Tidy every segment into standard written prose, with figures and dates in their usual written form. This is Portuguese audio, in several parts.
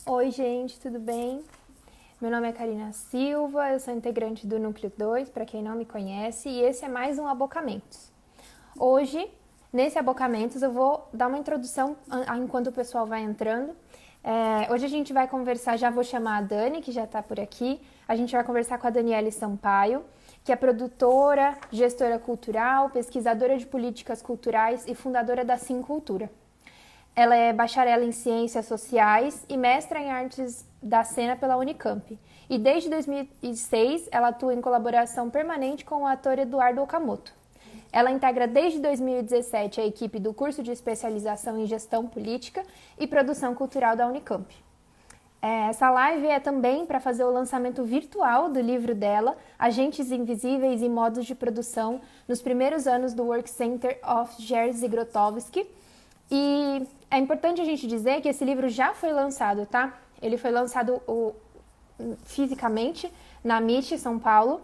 Oi, gente, tudo bem? Meu nome é Karina Silva, eu sou integrante do Núcleo 2, para quem não me conhece, e esse é mais um Abocamentos. Hoje, nesse Abocamentos, eu vou dar uma introdução enquanto o pessoal vai entrando. Hoje a gente vai conversar, já vou chamar a Dani, que já está por aqui. A gente vai conversar com a Daniele Sampaio, que é produtora, gestora cultural, pesquisadora de políticas culturais e fundadora da Sim Cultura. Ela é bacharel em Ciências Sociais e mestra em Artes da Cena pela Unicamp. E desde 2006, ela atua em colaboração permanente com o ator Eduardo Okamoto. Ela integra desde 2017 a equipe do curso de especialização em Gestão Política e Produção Cultural da Unicamp. Essa live é também para fazer o lançamento virtual do livro dela, Agentes Invisíveis e Modos de Produção, nos primeiros anos do Work Center of Jerzy Grotowski. E é importante a gente dizer que esse livro já foi lançado, tá? Ele foi lançado fisicamente na MIT São Paulo,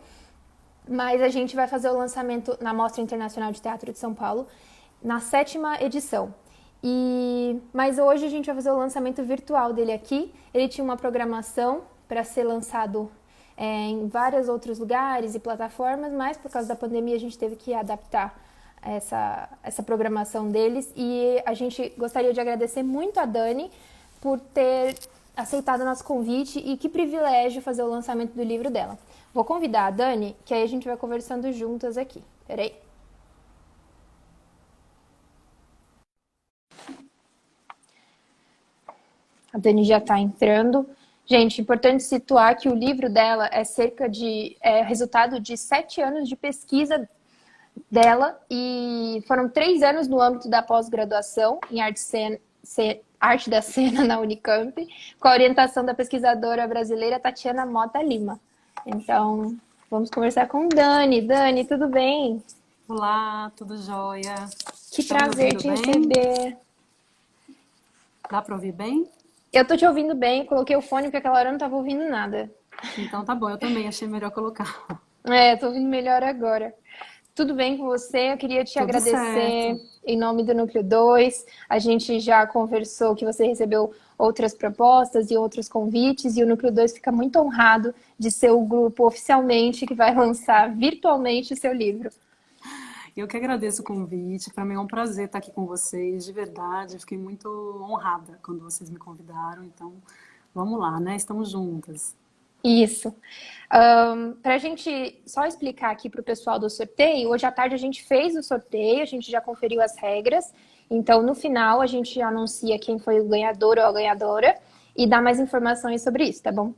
mas a gente vai fazer o lançamento na Mostra Internacional de Teatro de São Paulo, na 7ª edição. Mas hoje a gente vai fazer o lançamento virtual dele aqui. Ele tinha uma programação para ser lançado em vários outros lugares e plataformas, mas por causa da pandemia a gente teve que adaptar essa programação deles. E a gente gostaria de agradecer muito a Dani por ter aceitado o nosso convite e que privilégio fazer o lançamento do livro dela. Vou convidar a Dani, que aí a gente vai conversando juntas aqui. Peraí. A Dani já está entrando. Gente, importante situar que o livro dela é resultado de 7 anos de pesquisa dela e foram 3 anos no âmbito da pós-graduação em arte da cena na Unicamp, com a orientação da pesquisadora brasileira Tatiana Mota Lima. Então, vamos conversar com Dani. Dani, tudo bem? Olá, tudo jóia? Que Estão me prazer ouvindo te bem? receber. Dá para ouvir bem? Eu tô te ouvindo bem, coloquei o fone porque aquela hora eu não tava ouvindo nada. Então tá bom, eu também achei melhor colocar. Tô ouvindo melhor agora. Tudo bem com você? Eu queria te Tudo agradecer certo. em nome do Núcleo 2. A gente já conversou que você recebeu outras propostas e outros convites, e o Núcleo 2 fica muito honrado de ser o grupo oficialmente que vai lançar virtualmente o seu livro. Eu que agradeço o convite. Para mim é um prazer estar aqui com vocês, de verdade. Eu fiquei muito honrada quando vocês me convidaram. Então, vamos lá, né? Estamos juntas. Isso. Para a gente só explicar aqui para o pessoal do sorteio, hoje à tarde a gente fez o sorteio, a gente já conferiu as regras. Então, no final, a gente anuncia quem foi o ganhador ou a ganhadora e dá mais informações sobre isso, tá bom?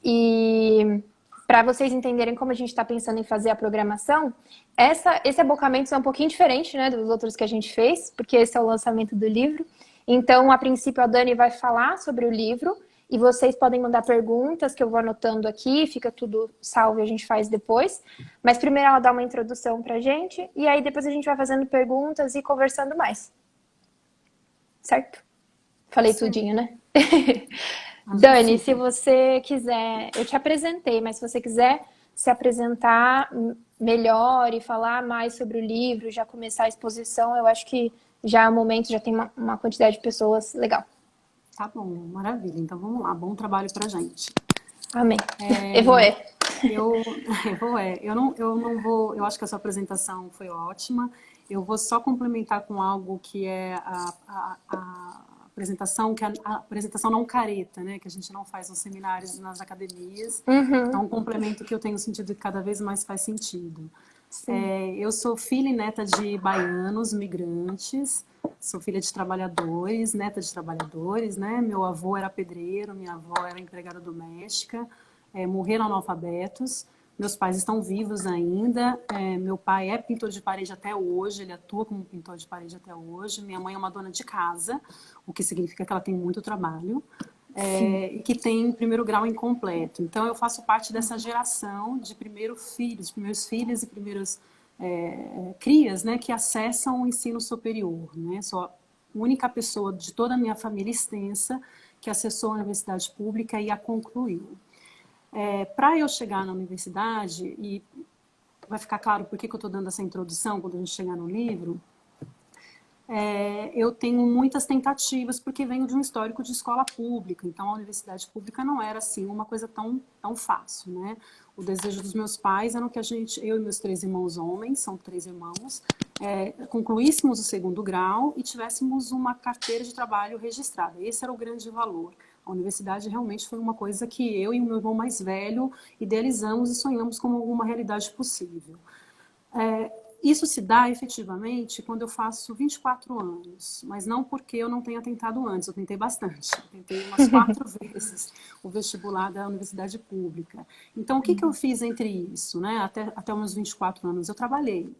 E para vocês entenderem como a gente está pensando em fazer a programação, esse abocamento é um pouquinho diferente, né, dos outros que a gente fez, porque esse é o lançamento do livro. Então, a princípio, a Dani vai falar sobre o livro e vocês podem mandar perguntas que eu vou anotando aqui, fica tudo salvo e a gente faz depois. Mas primeiro ela dá uma introdução pra gente e aí depois a gente vai fazendo perguntas e conversando mais. Certo? Falei Isso aí. tudinho, né? Acho que Dani, sim. se você quiser, eu te apresentei, mas se você quiser se apresentar melhor e falar mais sobre o livro, já começar a exposição, eu acho que já é o momento, já tem uma quantidade de pessoas legal. Tá bom, maravilha. Então vamos lá, bom trabalho pra gente. Amém. Evoé. Eu, eu não vou, eu acho que a sua apresentação foi ótima. Eu vou só complementar com algo que é a apresentação, que é a apresentação não careta, né? Que a gente não faz nos seminários, nas academias. É Uhum, um complemento que eu tenho sentido que cada vez mais faz sentido. sim. Eu sou filha e neta de baianos, migrantes, sou filha de trabalhadores, neta de trabalhadores, né? Meu avô era pedreiro, minha avó era empregada doméstica, morreram analfabetos. Meus pais estão vivos ainda. Meu pai é pintor de parede até hoje, ele atua como pintor de parede até hoje. Minha mãe é uma dona de casa, o que significa que ela tem muito trabalho. Sim. E que tem primeiro grau incompleto. Então, eu faço parte dessa geração de primeiros filhos e primeiros crias, né, que acessam o ensino superior. Né? Sou a única pessoa de toda a minha família extensa que acessou a universidade pública e a concluiu. Para eu chegar na universidade, e vai ficar claro por que eu estou dando essa introdução quando a gente chegar no livro, eu tenho muitas tentativas, porque venho de um histórico de escola pública, então a universidade pública não era assim uma coisa tão fácil, né? O desejo dos meus pais era que eu e meus 3 irmãos homens, são 3 irmãos, concluíssemos o segundo grau e tivéssemos uma carteira de trabalho registrada. Esse era o grande valor. A universidade realmente foi uma coisa que eu e o meu irmão mais velho idealizamos e sonhamos como uma realidade possível. Isso se dá efetivamente quando eu faço 24 anos, mas não porque eu não tenha tentado antes, eu tentei bastante. Eu tentei umas 4 vezes o vestibular da universidade pública. Então, o que eu fiz entre isso, né? Até os meus 24 anos? Eu trabalhei.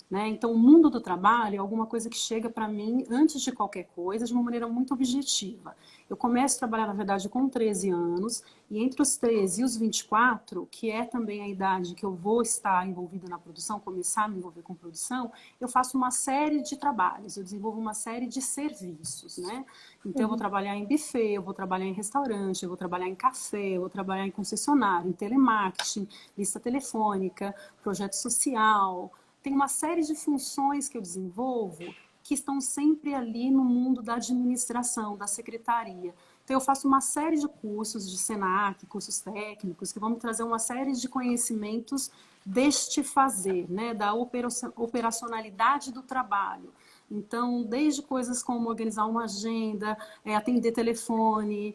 Né? Então, o mundo do trabalho é alguma coisa que chega para mim, antes de qualquer coisa, de uma maneira muito objetiva. Eu começo a trabalhar, na verdade, com 13 anos, e entre os 13 e os 24, que é também a idade que eu vou estar envolvida na produção, começar a me envolver com produção, eu faço uma série de trabalhos, eu desenvolvo uma série de serviços. Né? Então, eu vou trabalhar em buffet, eu vou trabalhar em restaurante, eu vou trabalhar em café, eu vou trabalhar em concessionário, em telemarketing, lista telefônica, projeto social. Tem uma série de funções que eu desenvolvo que estão sempre ali no mundo da administração, da secretaria. Então, eu faço uma série de cursos de Senac, cursos técnicos, que vão me trazer uma série de conhecimentos deste fazer, né, da operacionalidade do trabalho. Então, desde coisas como organizar uma agenda, atender telefone,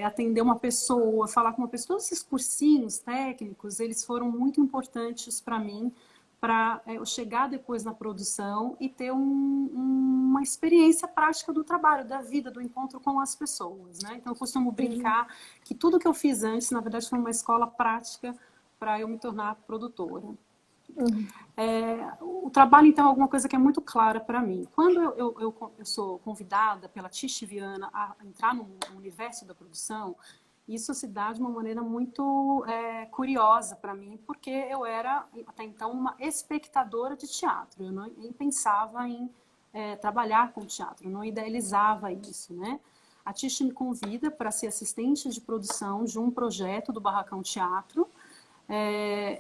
atender uma pessoa, falar com uma pessoa, todos esses cursinhos técnicos, eles foram muito importantes para mim, para eu chegar depois na produção e ter uma experiência prática do trabalho, da vida, do encontro com as pessoas. Né? Então, eu costumo brincar que tudo que eu fiz antes, na verdade, foi uma escola prática para eu me tornar produtora. O trabalho, então, é alguma coisa que é muito clara para mim. Quando eu sou convidada pela Tish Viana a entrar no universo da produção, isso se dá de uma maneira muito curiosa para mim, porque eu era, até então, uma espectadora de teatro. Eu nem pensava em trabalhar com teatro, eu não idealizava isso, né? A Tish me convida para ser assistente de produção de um projeto do Barracão Teatro.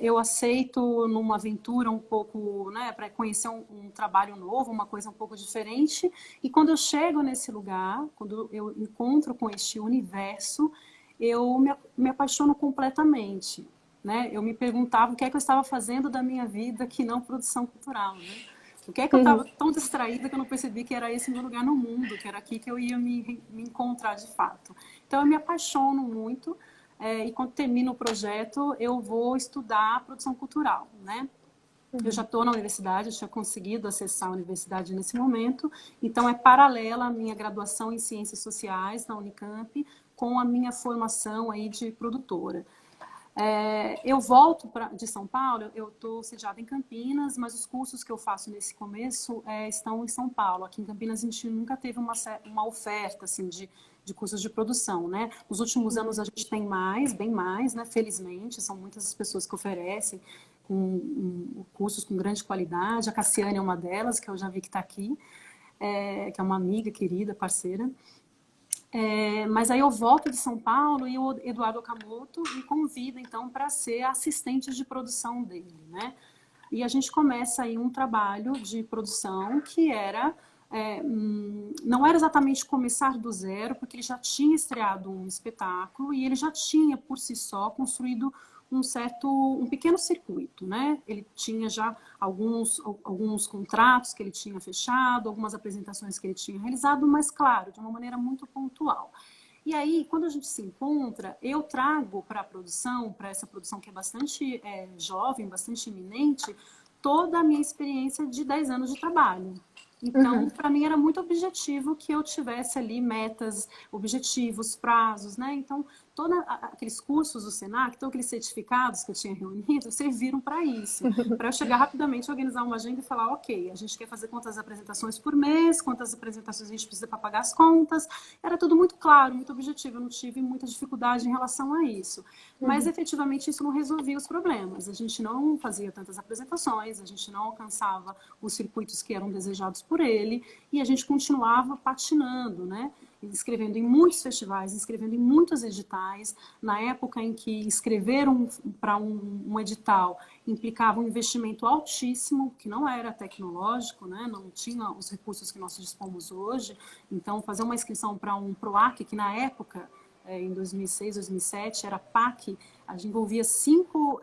Eu aceito numa aventura um pouco, né, para conhecer um trabalho novo, uma coisa um pouco diferente. E quando eu chego nesse lugar, quando eu encontro com este universo, eu me apaixono completamente. Né? Eu me perguntava o que é que eu estava fazendo da minha vida que não produção cultural. Né? O que é que eu estava tão distraída que eu não percebi que era esse meu lugar no mundo, que era aqui que eu ia me encontrar de fato. Então, eu me apaixono muito. E quando termino o projeto, eu vou estudar produção cultural, né? Eu já estou na universidade, eu tinha conseguido acessar a universidade nesse momento, então é paralela a minha graduação em Ciências Sociais na Unicamp com a minha formação aí de produtora. Eu volto de São Paulo, eu estou sediada em Campinas, mas os cursos que eu faço nesse começo estão em São Paulo. Aqui em Campinas a gente nunca teve uma oferta assim, de cursos de produção, né? Nos últimos anos a gente tem bem mais, né? Felizmente, são muitas as pessoas que oferecem cursos com grande qualidade. A Cassiane é uma delas, que eu já vi que está aqui, que é uma amiga querida, parceira. Mas aí eu volto de São Paulo e o Eduardo Okamoto me convida, então, para ser assistente de produção dele, né? E a gente começa aí um trabalho de produção que não era exatamente começar do zero, porque ele já tinha estreado um espetáculo e ele já tinha, por si só, construído um pequeno circuito, né? Ele tinha já alguns contratos que ele tinha fechado, algumas apresentações que ele tinha realizado, mas, claro, de uma maneira muito pontual. E aí, quando a gente se encontra, eu trago para a produção, para essa produção que é bastante jovem, bastante iminente, toda a minha experiência de 10 anos de trabalho. Então, para mim era muito objetivo que eu tivesse ali metas, objetivos, prazos, né? Então, todos aqueles cursos do Senac, todos aqueles certificados que eu tinha reunido, serviram para isso. Para eu chegar rapidamente, organizar uma agenda e falar, ok, a gente quer fazer quantas apresentações por mês, quantas apresentações a gente precisa para pagar as contas. Era tudo muito claro, muito objetivo. Eu não tive muita dificuldade em relação a isso. Mas, efetivamente, isso não resolvia os problemas. A gente não fazia tantas apresentações, a gente não alcançava os circuitos que eram desejados por ele, e a gente continuava patinando, né? Escrevendo em muitos festivais, escrevendo em muitos editais, editais. Na época em que escrever para um edital implicava um investimento altíssimo, que não era tecnológico, né? Não tinha os recursos que nós dispomos hoje. Então, fazer uma inscrição para um PROAC, que na época, em 2006, 2007, era PAC, a gente envolvia 5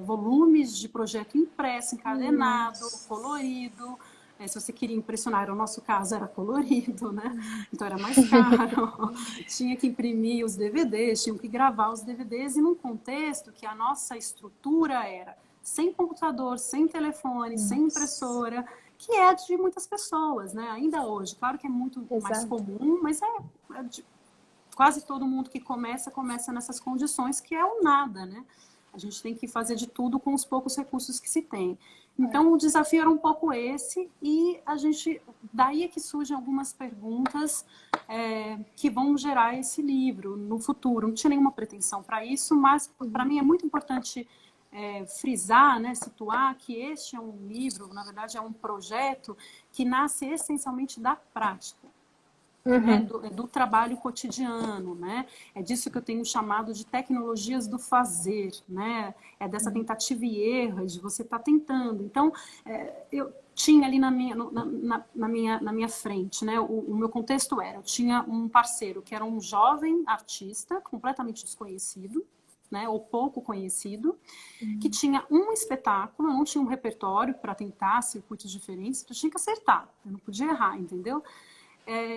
volumes de projeto impresso, encadenado, colorido. Se você queria impressionar, o nosso caso era colorido, né? Então era mais caro. Tinha que imprimir os DVDs, tinha que gravar os DVDs, e num contexto que a nossa estrutura era sem computador, sem telefone, sem impressora, que é de muitas pessoas, né? Ainda hoje. Claro que é muito mais comum, mas é de quase todo mundo que começa nessas condições, que é o nada, né? A gente tem que fazer de tudo com os poucos recursos que se tem. Então, o desafio era um pouco esse, e daí é que surgem algumas perguntas que vão gerar esse livro no futuro. Não tinha nenhuma pretensão para isso, mas para mim é muito importante frisar, né, situar que este é um livro, na verdade é um projeto que nasce essencialmente da prática. Do trabalho cotidiano, né? É disso que eu tenho chamado de tecnologias do fazer, né? É dessa tentativa e erro, de você estar tentando. Então, eu tinha ali na minha frente, né? O meu contexto eu tinha um parceiro que era um jovem artista, completamente desconhecido, né? Ou pouco conhecido, que tinha um espetáculo, não tinha um repertório para tentar circuitos diferentes, eu tinha que acertar, eu não podia errar, entendeu?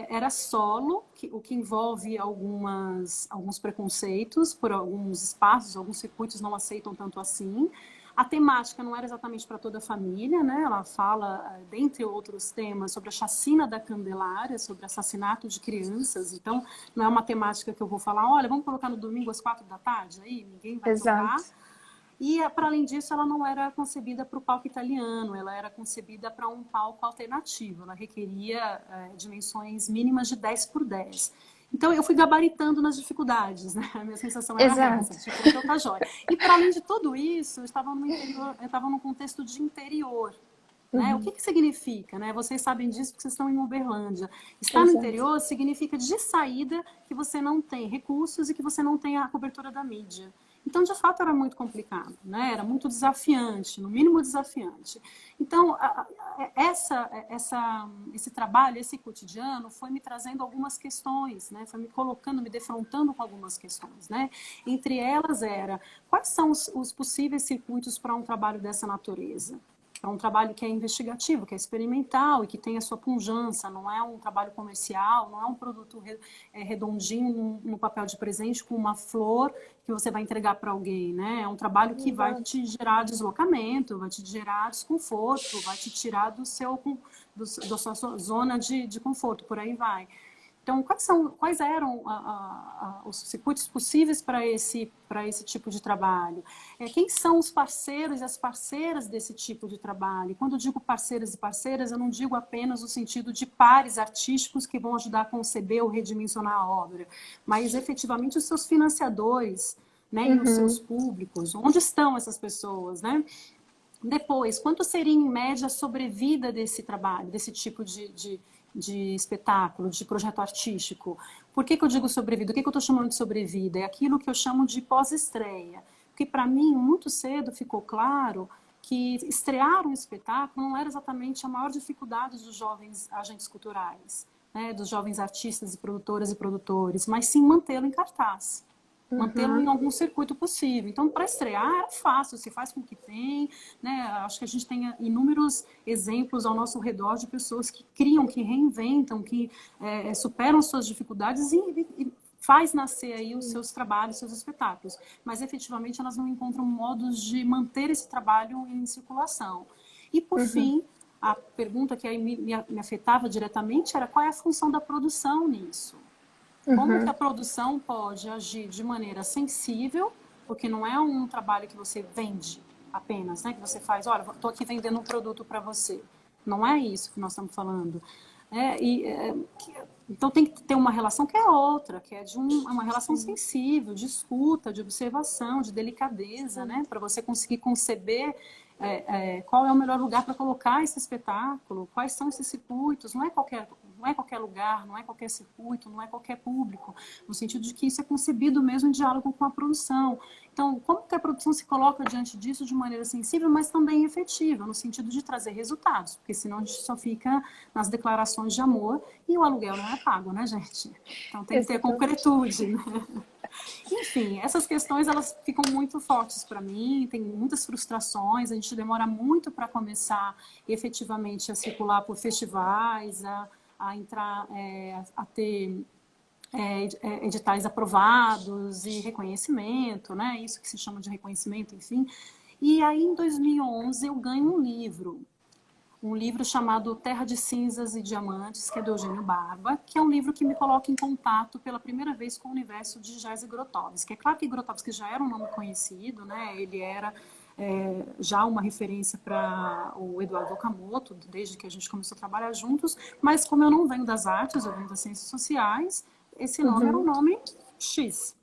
Era solo, o que envolve alguns preconceitos por alguns espaços, alguns circuitos não aceitam tanto assim. A temática não era exatamente para toda a família, né? Ela fala, dentre outros temas, sobre a chacina da Candelária, sobre assassinato de crianças. Então, não é uma temática que eu vou falar, olha, vamos colocar no domingo às 4 da tarde, aí ninguém vai tocar. E, para além disso, ela não era concebida para o palco italiano, ela era concebida para um palco alternativo, ela requeria dimensões mínimas de 10 por 10. Então, eu fui gabaritando nas dificuldades, né? A minha sensação era essa, tipo, então tá jóia. E, para além de tudo isso, eu estava num contexto de interior. Né? O que significa? Né? Vocês sabem disso porque vocês estão em Uberlândia. Estar no interior significa, de saída, que você não tem recursos e que você não tem a cobertura da mídia. Então, de fato, era muito complicado, né? Era muito desafiante, no mínimo desafiante. Então, esse trabalho, esse cotidiano, foi me trazendo algumas questões, né? Foi me colocando, me defrontando com algumas questões, né? Entre elas quais são os possíveis circuitos para um trabalho dessa natureza? É um trabalho que é investigativo, que é experimental e que tem a sua pujança, não é um trabalho comercial, não é um produto redondinho no papel de presente com uma flor que você vai entregar para alguém, né? É um trabalho que vai te gerar deslocamento, vai te gerar desconforto, vai te tirar da sua zona de conforto, por aí vai. Então, quais eram os circuitos possíveis para esse tipo de trabalho? Quem são os parceiros e as parceiras desse tipo de trabalho? E quando eu digo parceiros e parceiras, eu não digo apenas no sentido de pares artísticos que vão ajudar a conceber ou redimensionar a obra, mas efetivamente os seus financiadores, né, e os seus públicos. Onde estão essas pessoas, né? Depois, quanto seria em média a sobrevida desse trabalho, desse tipo de espetáculo, de projeto artístico? Por que eu digo sobrevida? O que eu estou chamando de sobrevida? É aquilo que eu chamo de pós-estreia. Porque, para mim, muito cedo ficou claro que estrear um espetáculo não era exatamente a maior dificuldade dos jovens agentes culturais, né, dos jovens artistas e produtoras e produtores, mas sim mantê-lo em cartaz. Mantê-lo em algum circuito possível. Então, para estrear, é fácil, se faz com o que tem, né? Acho que a gente tem inúmeros exemplos ao nosso redor de pessoas que criam, que reinventam, que superam suas dificuldades e faz nascer aí os seus trabalhos, seus espetáculos. Mas, efetivamente, elas não encontram modos de manter esse trabalho em circulação. E, por fim, a pergunta que aí me afetava diretamente era qual é a função da produção nisso? Como que a produção pode agir de maneira sensível, porque não é um trabalho que você vende apenas, né? Que você faz, olha, estou aqui vendendo um produto para você. Não é isso que nós estamos falando. Então tem que ter uma relação que é outra, que é uma relação sensível, de escuta, de observação, de delicadeza, né? Para você conseguir conceber qual é o melhor lugar para colocar esse espetáculo, quais são esses circuitos, não é qualquer não é qualquer lugar, não é qualquer circuito, não é qualquer público, no sentido de que isso é concebido mesmo em diálogo com a produção. Então, como que a produção se coloca diante disso de maneira sensível, mas também efetiva, no sentido de trazer resultados, porque senão a gente só fica nas declarações de amor e o aluguel não é pago, né, gente? Então tem que ter concretude, né? Enfim, essas questões elas ficam muito fortes para mim, tem muitas frustrações, a gente demora muito para começar efetivamente a circular por festivais, a entrar, a ter editais aprovados e reconhecimento, né? Isso que se chama de reconhecimento, enfim. E aí, em 2011, eu ganho um livro chamado Terra de Cinzas e Diamantes, que é do Eugênio Barba, que é um livro que me coloca em contato pela primeira vez com o universo de Jerzy Grotowski. É claro que Grotowski já era um nome conhecido, né? Ele era já uma referência para o Eduardo Okamoto, desde que a gente começou a trabalhar juntos, mas como eu não venho das artes, eu venho das ciências sociais, esse nome era um nome X.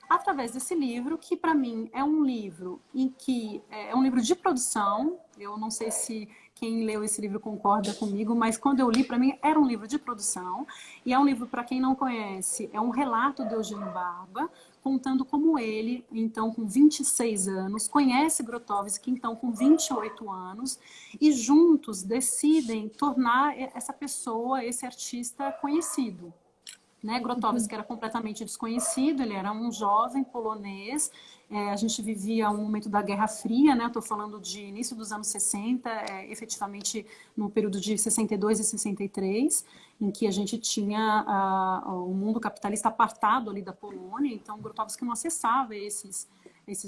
Através desse livro, que para mim é um livro em que é um livro de produção, eu não sei se quem leu esse livro concorda comigo, mas quando eu li, para mim, era um livro de produção. E é um livro, para quem não conhece, é um relato do Eugênio Barba, contando como ele, então com 26 anos, conhece Grotowski, então com 28 anos, e juntos decidem tornar essa pessoa, esse artista, conhecido. Né? Grotowski era completamente desconhecido, ele era um jovem polonês, a gente vivia um momento da Guerra Fria, né? Estou falando de início dos anos 60, efetivamente no período de 62 e 63, em que a gente tinha o mundo capitalista apartado ali da Polônia, então Grotowski não acessava esses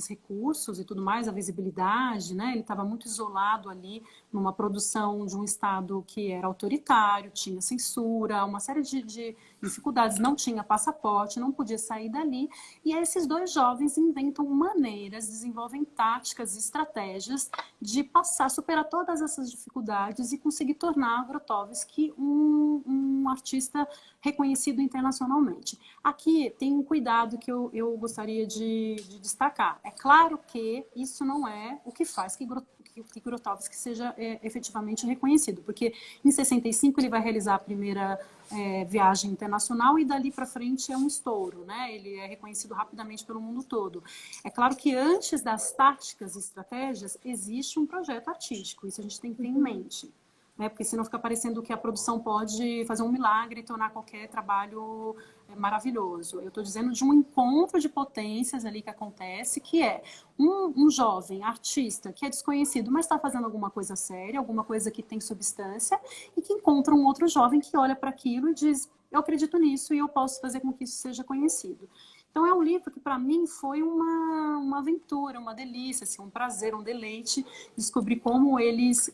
recursos e tudo mais, a visibilidade, né? Ele estava muito isolado ali numa produção de um Estado que era autoritário, tinha censura, uma série de dificuldades, não tinha passaporte, não podia sair dali. E esses dois jovens inventam maneiras, desenvolvem táticas e estratégias de superar todas essas dificuldades e conseguir tornar Grotowski um artista reconhecido internacionalmente. Aqui tem um cuidado que eu gostaria de destacar. É claro que isso não é o que faz que Grotowski seja efetivamente reconhecido, porque em 65 ele vai realizar a primeira viagem internacional e dali para frente é um estouro, né? Ele é reconhecido rapidamente pelo mundo todo. É claro que antes das táticas e estratégias existe um projeto artístico, isso a gente tem que ter em mente. Né? Porque senão fica parecendo que a produção pode fazer um milagre e tornar qualquer trabalho maravilhoso. Eu estou dizendo de um encontro de potências ali que acontece, que é um jovem artista que é desconhecido, mas está fazendo alguma coisa séria, alguma coisa que tem substância, e que encontra um outro jovem que olha para aquilo e diz, eu acredito nisso e eu posso fazer com que isso seja conhecido. Então é um livro que para mim foi uma aventura, uma delícia, assim, um prazer, um deleite, descobrir como eles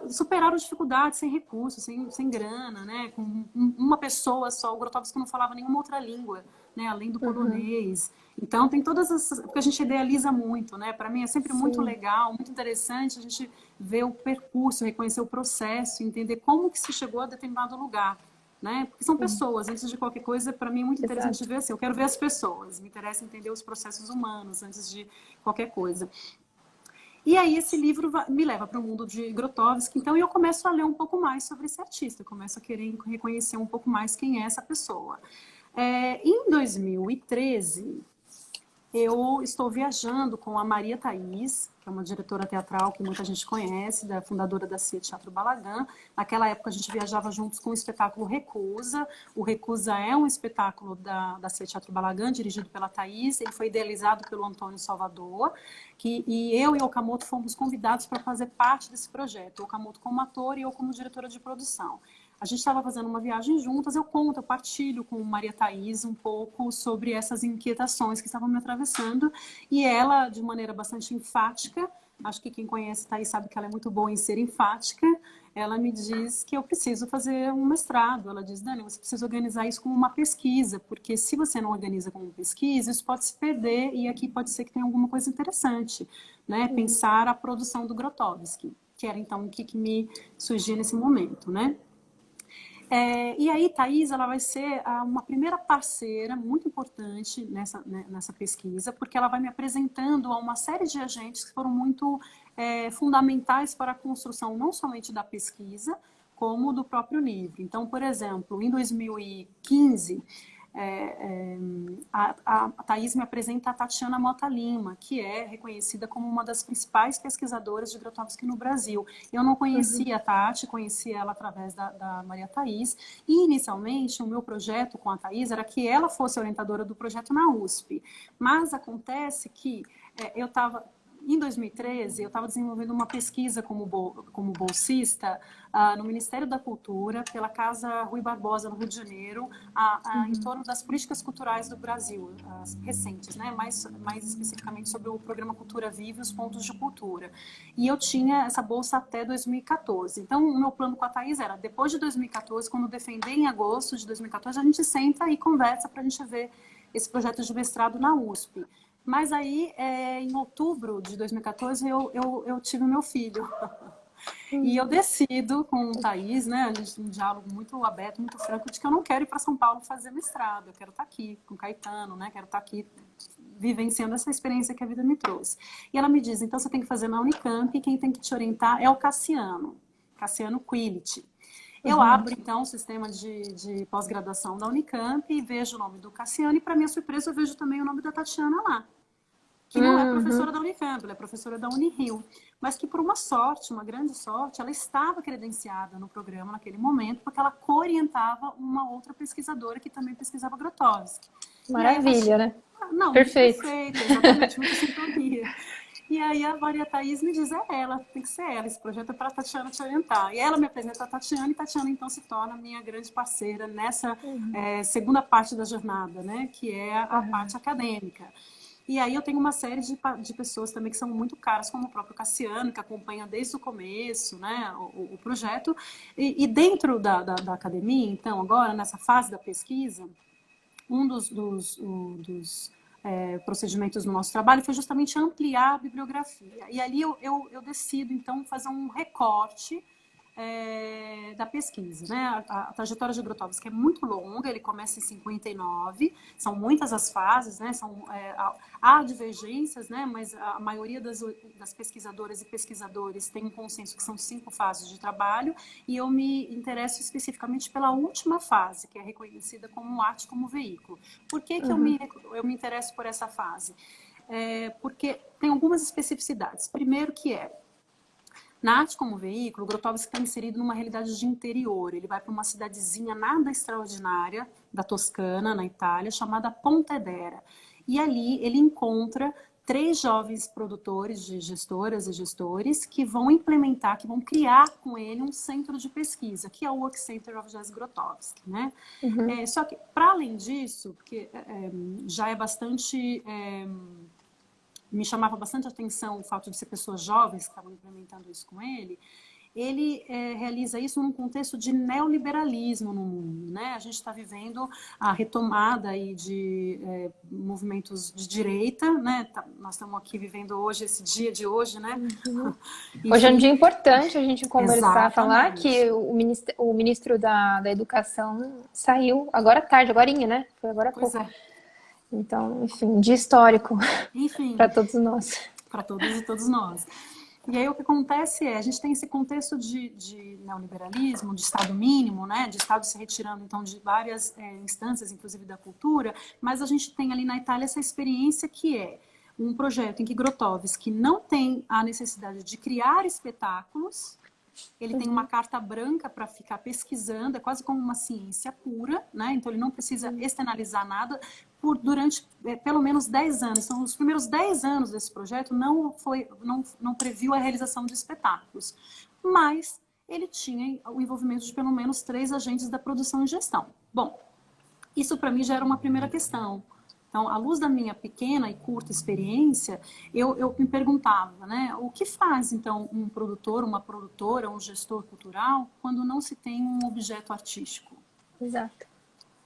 superaram dificuldades sem recursos, sem grana, né? Com uma pessoa só, o Grotowski não falava nenhuma outra língua, né? Além do polonês. Então tem todas essas, porque a gente idealiza muito, né? Para mim é sempre muito legal, muito interessante a gente ver o percurso, reconhecer o processo, entender como que se chegou a determinado lugar. Né? Porque são pessoas, antes de qualquer coisa, para mim é muito interessante ver assim, eu quero ver as pessoas, me interessa entender os processos humanos antes de qualquer coisa. E aí esse livro me leva para o mundo de Grotowski, então eu começo a ler um pouco mais sobre esse artista, eu começo a querer reconhecer um pouco mais quem é essa pessoa. Em 2013, eu estou viajando com a Maria Thaís, que é uma diretora teatral que muita gente conhece, da fundadora da CIA Teatro Balagã. Naquela época a gente viajava juntos com o espetáculo Recusa. O Recusa é um espetáculo da CIA Teatro Balagã, dirigido pela Thaís. Ele foi idealizado pelo Antônio Salvador. E eu e o Okamoto fomos convidados para fazer parte desse projeto. O Okamoto como ator e eu como diretora de produção. A gente estava fazendo uma viagem juntas, eu partilho com Maria Thaís um pouco sobre essas inquietações que estavam me atravessando, e ela, de maneira bastante enfática, acho que quem conhece Thaís sabe que ela é muito boa em ser enfática, ela me diz que eu preciso fazer um mestrado. Ela diz, Dani, você precisa organizar isso como uma pesquisa, porque se você não organiza como pesquisa, isso pode se perder, e aqui pode ser que tenha alguma coisa interessante, né? Pensar a produção do Grotowski, que era então o que me surgia nesse momento, né? E aí, Thaís, ela vai ser uma primeira parceira muito importante nessa pesquisa, porque ela vai me apresentando a uma série de agentes que foram muito fundamentais para a construção não somente da pesquisa, como do próprio livro. Então, por exemplo, em 2015, a Thaís me apresenta a Tatiana Mota Lima, que é reconhecida como uma das principais pesquisadoras de Grotowski no Brasil. Eu não conhecia a Tati, conheci ela através da Maria Thaís, e inicialmente o meu projeto com a Thaís era que ela fosse orientadora do projeto na USP. Mas acontece que eu estava... Em 2013, eu estava desenvolvendo uma pesquisa como bolsista no Ministério da Cultura, pela Casa Rui Barbosa, no Rio de Janeiro, em torno das políticas culturais do Brasil, as recentes, né? mais especificamente sobre o programa Cultura Viva e os pontos de cultura. E eu tinha essa bolsa até 2014. Então, o meu plano com a Thaís era, depois de 2014, quando defender em agosto de 2014, a gente senta e conversa para a gente ver esse projeto de mestrado na USP. Mas aí, em outubro de 2014, eu tive meu filho. E eu decido com o Thaís, né, a gente tem um diálogo muito aberto, muito franco, de que eu não quero ir para São Paulo fazer mestrado, eu quero estar aqui com o Caetano, né, quero estar aqui vivenciando essa experiência que a vida me trouxe. E ela me diz, então você tem que fazer na Unicamp e quem tem que te orientar é o Cassiano Quilic. Eu abro, então, o sistema de pós-graduação da Unicamp e vejo o nome do Cassiano e, para minha surpresa, eu vejo também o nome da Tatiana lá, que não é professora da Unicamp, ela é professora da Unirio, mas que por uma sorte, uma grande sorte, ela estava credenciada no programa naquele momento, porque ela co-orientava uma outra pesquisadora que também pesquisava Grotowski. Maravilha, né? Não, Perfeito. perfeito, exatamente, muita sintonia. E aí a Maria Thaís me diz, é ela, tem que ser ela, esse projeto é para a Tatiana te orientar. E ela me apresenta a Tatiana, e Tatiana então se torna minha grande parceira nessa segunda parte da jornada, né, que é a parte acadêmica. E aí eu tenho uma série de pessoas também que são muito caras, como o próprio Cassiano, que acompanha desde o começo, né, o projeto. E dentro da academia, então, agora, nessa fase da pesquisa, um dos procedimentos no nosso trabalho foi justamente ampliar a bibliografia. E ali eu decido, então, fazer um recorte da pesquisa, né? A trajetória de Grotowski é muito longa, ele começa em 59, são muitas as fases, né? Há divergências, né? Mas a maioria das pesquisadoras e pesquisadores tem um consenso que são 5 fases de trabalho, e eu me interesso especificamente pela última fase, que é reconhecida como arte como veículo. Por que eu me interesso por essa fase? Porque tem algumas especificidades. Primeiro que na arte como veículo, o Grotowski está inserido numa realidade de interior. Ele vai para uma cidadezinha nada extraordinária da Toscana, na Itália, chamada Pontedera. E ali ele encontra 3 jovens produtores de gestoras e gestores que vão implementar, que vão criar com ele um centro de pesquisa, que é o Work Center of Jazz Grotowski, né? Só que, para além disso, porque já é bastante... me chamava bastante atenção o fato de ser pessoas jovens que estavam implementando isso com ele. Ele realiza isso num contexto de neoliberalismo no mundo, né? A gente está vivendo a retomada aí de movimentos de direita, né? Nós estamos aqui vivendo hoje, esse dia de hoje, né? Hoje é um dia importante a gente conversar, falar Exatamente. que o ministro da Educação saiu agora à tarde, agorinha, né? Foi agora há Pois pouco. é. Então, enfim, dia histórico Enfim, para todos nós. para todos e todos nós. E aí o que acontece a gente tem esse contexto de neoliberalismo, de Estado mínimo, né, de Estado se retirando então de várias instâncias, inclusive da cultura, mas a gente tem ali na Itália essa experiência que é um projeto em que Grotowski não tem a necessidade de criar espetáculos, ele tem uma carta branca para ficar pesquisando, é quase como uma ciência pura, né? Então ele não precisa externalizar nada durante pelo menos 10 anos. Então, os primeiros 10 anos desse projeto não previu a realização de espetáculos, mas ele tinha o envolvimento de pelo menos 3 agentes da produção e gestão. Bom, isso para mim já era uma primeira questão. Então, à luz da minha pequena e curta experiência, eu me perguntava, né, o que faz, então, um produtor, uma produtora, um gestor cultural, quando não se tem um objeto artístico? Exato.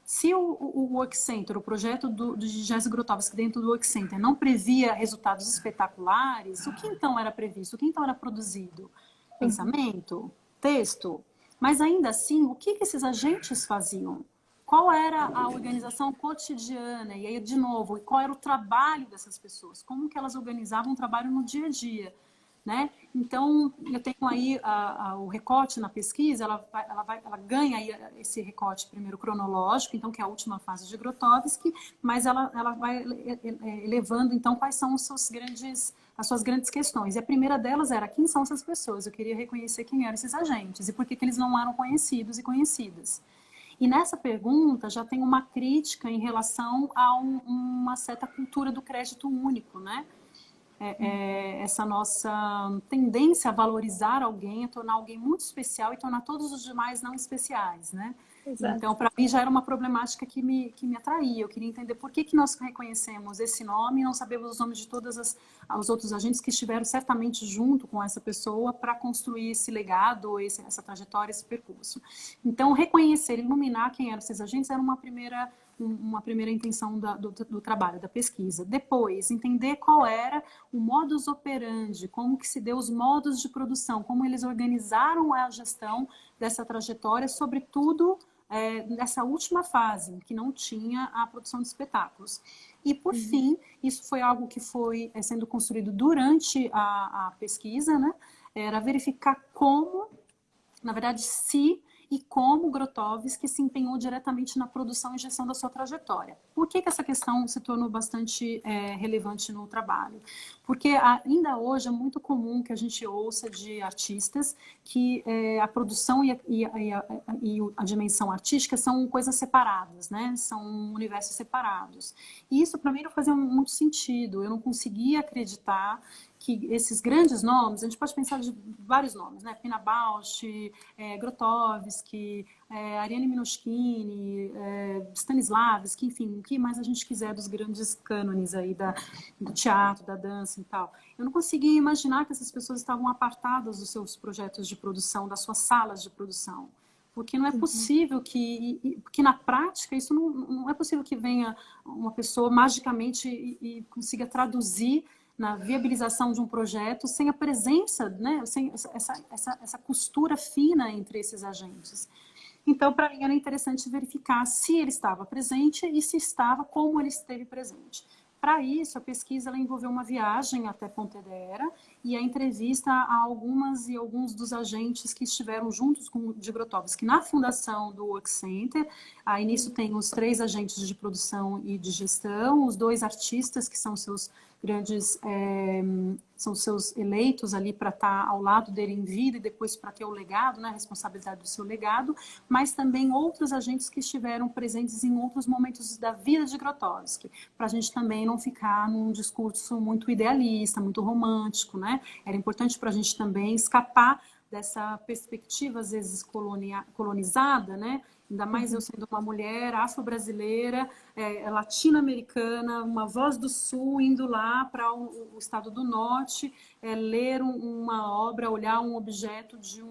Se o Work Center, o projeto de Jerzy Grotowski dentro do Work Center, não previa resultados espetaculares, o que então era previsto? O que então era produzido? Pensamento? Texto? Mas ainda assim, o que esses agentes faziam? Qual era a organização cotidiana? E aí, de novo, qual era o trabalho dessas pessoas? Como que elas organizavam o trabalho no dia a dia? Né? Então, eu tenho aí o recorte na pesquisa, ela ganha aí esse recorte primeiro cronológico, então, que é a última fase de Grotowski, mas ela vai elevando, então, quais são as suas grandes questões. E a primeira delas era, quem são essas pessoas? Eu queria reconhecer quem eram esses agentes e por que eles não eram conhecidos e conhecidas. E nessa pergunta já tem uma crítica em relação a uma certa cultura do crédito único, né? Essa nossa tendência a valorizar alguém, a tornar alguém muito especial e tornar todos os demais não especiais, né? Exato. Então, para mim, já era uma problemática que me atraía. Eu queria entender por que nós reconhecemos esse nome e não sabemos os nomes de todos os outros agentes que estiveram certamente junto com essa pessoa para construir esse legado, essa trajetória, esse percurso. Então, reconhecer, iluminar quem eram esses agentes era uma primeira intenção do trabalho, da pesquisa. Depois, entender qual era o modus operandi, como que se deu os modos de produção, como eles organizaram a gestão dessa trajetória, sobretudo nessa última fase, que não tinha a produção de espetáculos. E, por fim, isso foi algo que foi sendo construído durante a pesquisa, né? Era verificar como, na verdade, se e como Grotowski se empenhou diretamente na produção e gestão da sua trajetória. Por que essa questão se tornou bastante relevante no trabalho? Porque ainda hoje é muito comum que a gente ouça de artistas que a produção e a dimensão artística são coisas separadas, né? São universos separados. E isso, para mim, não fazia muito sentido. Eu não conseguia acreditar que esses grandes nomes, a gente pode pensar de vários nomes, né? Pina Bausch, Grotowski, Ariane Minoschini, Stanislavski, enfim, o que mais a gente quiser dos grandes cânones aí do teatro, da dança e tal. Eu não conseguia imaginar que essas pessoas estavam apartadas dos seus projetos de produção, das suas salas de produção. Porque não é possível porque na prática isso não é possível que venha uma pessoa magicamente e consiga traduzir na viabilização de um projeto sem a presença, né, sem essa costura fina entre esses agentes. Então, para mim, era interessante verificar se ele estava presente e se estava, como ele esteve presente. Para isso, a pesquisa ela envolveu uma viagem até Pontedera e a entrevista a algumas e alguns dos agentes que estiveram juntos com o de Grotowski na fundação do Work Center. Aí nisso tem os 3 agentes de produção e de gestão, os 2 artistas que são seus grandes, são seus eleitos ali para estar ao lado dele em vida e depois para ter o legado, né, a responsabilidade do seu legado, mas também outros agentes que estiveram presentes em outros momentos da vida de Grotowski, para a gente também não ficar num discurso muito idealista, muito romântico, né? Era importante para a gente também escapar dessa perspectiva, às vezes, colonizada, né? Ainda mais eu sendo uma mulher afro-brasileira, latino-americana, uma voz do sul, indo lá para o estado do norte, ler uma obra, olhar um objeto de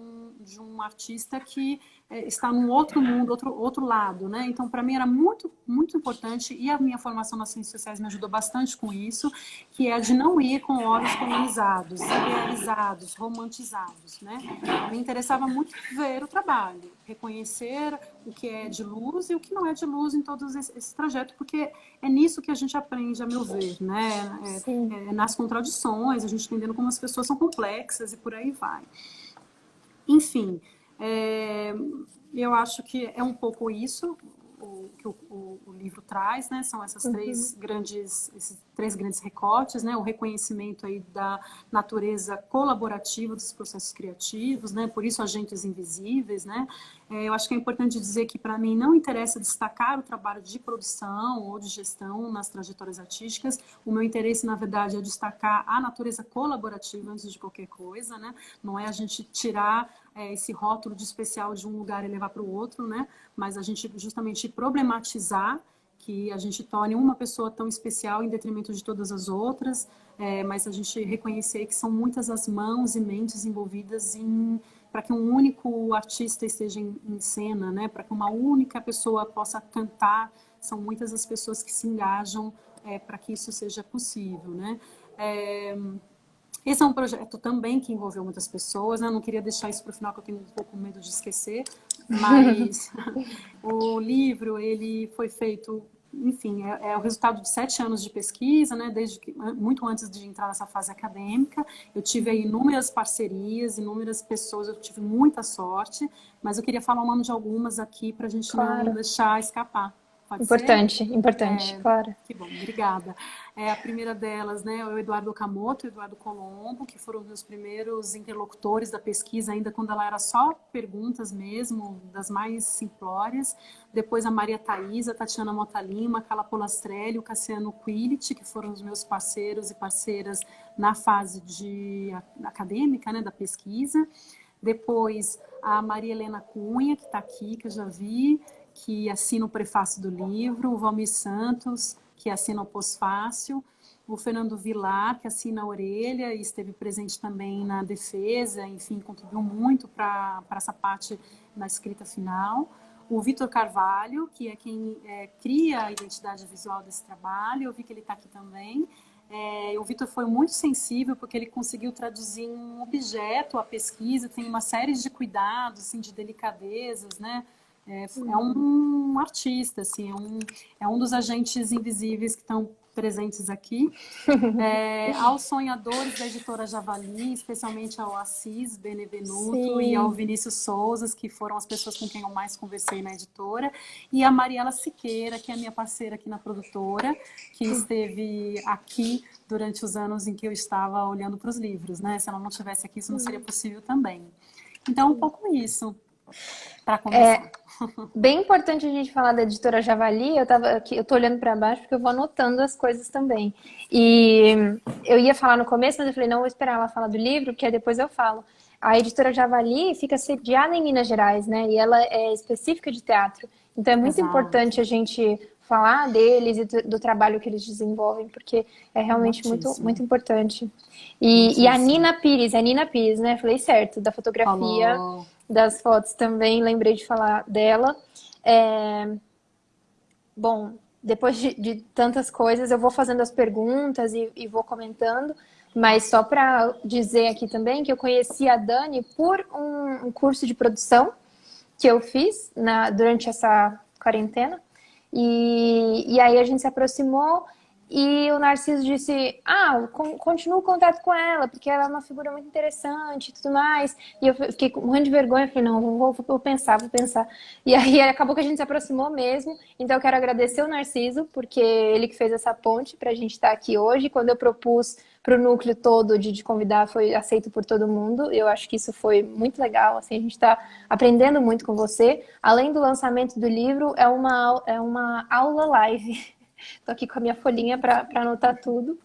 um artista que está num outro mundo, outro lado, né? Então, para mim era muito, muito importante, e a minha formação nas ciências sociais me ajudou bastante com isso, que é de não ir com olhos colonizados, idealizados, romantizados, né? Me interessava muito ver o trabalho, reconhecer o que é de luz e o que não é de luz em todos esse trajeto, porque é nisso que a gente aprende, a meu ver, né? Nas contradições, a gente entendendo como as pessoas são complexas e por aí vai. Enfim, eu acho que é um pouco isso que o livro traz, né? São esses três grandes recortes, né? O reconhecimento aí da natureza colaborativa dos processos criativos, né? Por isso agentes invisíveis, né? Eu acho que é importante dizer que para mim não interessa destacar o trabalho de produção ou de gestão nas trajetórias artísticas. O meu interesse, na verdade, é destacar a natureza colaborativa antes de qualquer coisa, né? Não é a gente tirar esse rótulo de especial de um lugar e levar para o outro, né? Mas a gente justamente problematizar que a gente torne uma pessoa tão especial em detrimento de todas as outras, mas a gente reconhecer que são muitas as mãos e mentes envolvidas para que um único artista esteja em cena, né? Para que uma única pessoa possa cantar, são muitas as pessoas que se engajam para que isso seja possível, né? Esse é um projeto também que envolveu muitas pessoas, né? Eu não queria deixar isso para o final, que eu tenho um pouco medo de esquecer, mas o livro ele foi feito enfim, é o resultado de 7 anos de pesquisa, né? Desde que, muito antes de entrar nessa fase acadêmica. Eu tive aí inúmeras parcerias, inúmeras pessoas, eu tive muita sorte, mas eu queria falar o nome de algumas aqui para a gente não Claro. deixar escapar. Pode ser? Importante, importante, claro. Que bom, obrigada. A primeira delas, né, é o Eduardo Okamoto e o Eduardo Colombo, que foram os primeiros interlocutores da pesquisa, ainda quando ela era só perguntas mesmo, das mais simplórias. Depois a Maria Thaís, a Tatiana Mota Lima, a Carla Polastrelli, o Cassiano Quillit, que foram os meus parceiros e parceiras na fase acadêmica, né, da pesquisa. Depois a Maria Helena Cunha, que está aqui, que eu já vi, que assina o prefácio do livro, o Valmir Santos, que assina o pós-fácil, o Fernando Vilar, que assina a orelha e esteve presente também na defesa, enfim, contribuiu muito para essa parte da escrita final. O Vitor Carvalho, que é quem cria a identidade visual desse trabalho, eu vi que ele está aqui também. O Vitor foi muito sensível porque ele conseguiu traduzir em um objeto a pesquisa, tem uma série de cuidados, assim, de delicadezas, né? É um artista, assim, é um dos agentes invisíveis que estão presentes aqui. Aos sonhadores da editora Javali, especialmente ao Assis Benevenuto e ao Vinícius Souza, que foram as pessoas com quem eu mais conversei na editora, e a Mariela Siqueira, que é a minha parceira aqui na produtora, que esteve aqui durante os anos em que eu estava olhando para os livros, né? Se ela não estivesse aqui, isso não seria possível também. Então, um pouco isso, para começar. Bem importante a gente falar da editora Javali. Eu tô olhando para baixo porque eu vou anotando as coisas também. E eu ia falar no começo, mas eu falei, não, vou esperar ela falar do livro, porque aí depois eu falo. A editora Javali fica sediada em Minas Gerais, né? E ela é específica de teatro. Então é muito importante a gente falar deles e do trabalho que eles desenvolvem, porque é realmente muito, muito importante. E a Nina Pires, né? Falei certo, da fotografia. Falou. Das fotos também, lembrei de falar dela. Bom, depois de tantas coisas, eu vou fazendo as perguntas e vou comentando, mas só para dizer aqui também que eu conheci a Dani por um curso de produção que eu fiz durante essa quarentena, e aí a gente se aproximou. E o Narciso disse, continua o contato com ela, porque ela é uma figura muito interessante e tudo mais. E eu fiquei com morrendo de vergonha, falei, não, vou pensar. E aí acabou que a gente se aproximou mesmo. Então eu quero agradecer o Narciso, porque ele que fez essa ponte pra gente estar aqui hoje. Quando eu propus pro núcleo todo de convidar, foi aceito por todo mundo. Eu acho que isso foi muito legal, assim, a gente está aprendendo muito com você. Além do lançamento do livro, é uma aula live. Estou aqui com a minha folhinha para anotar tudo.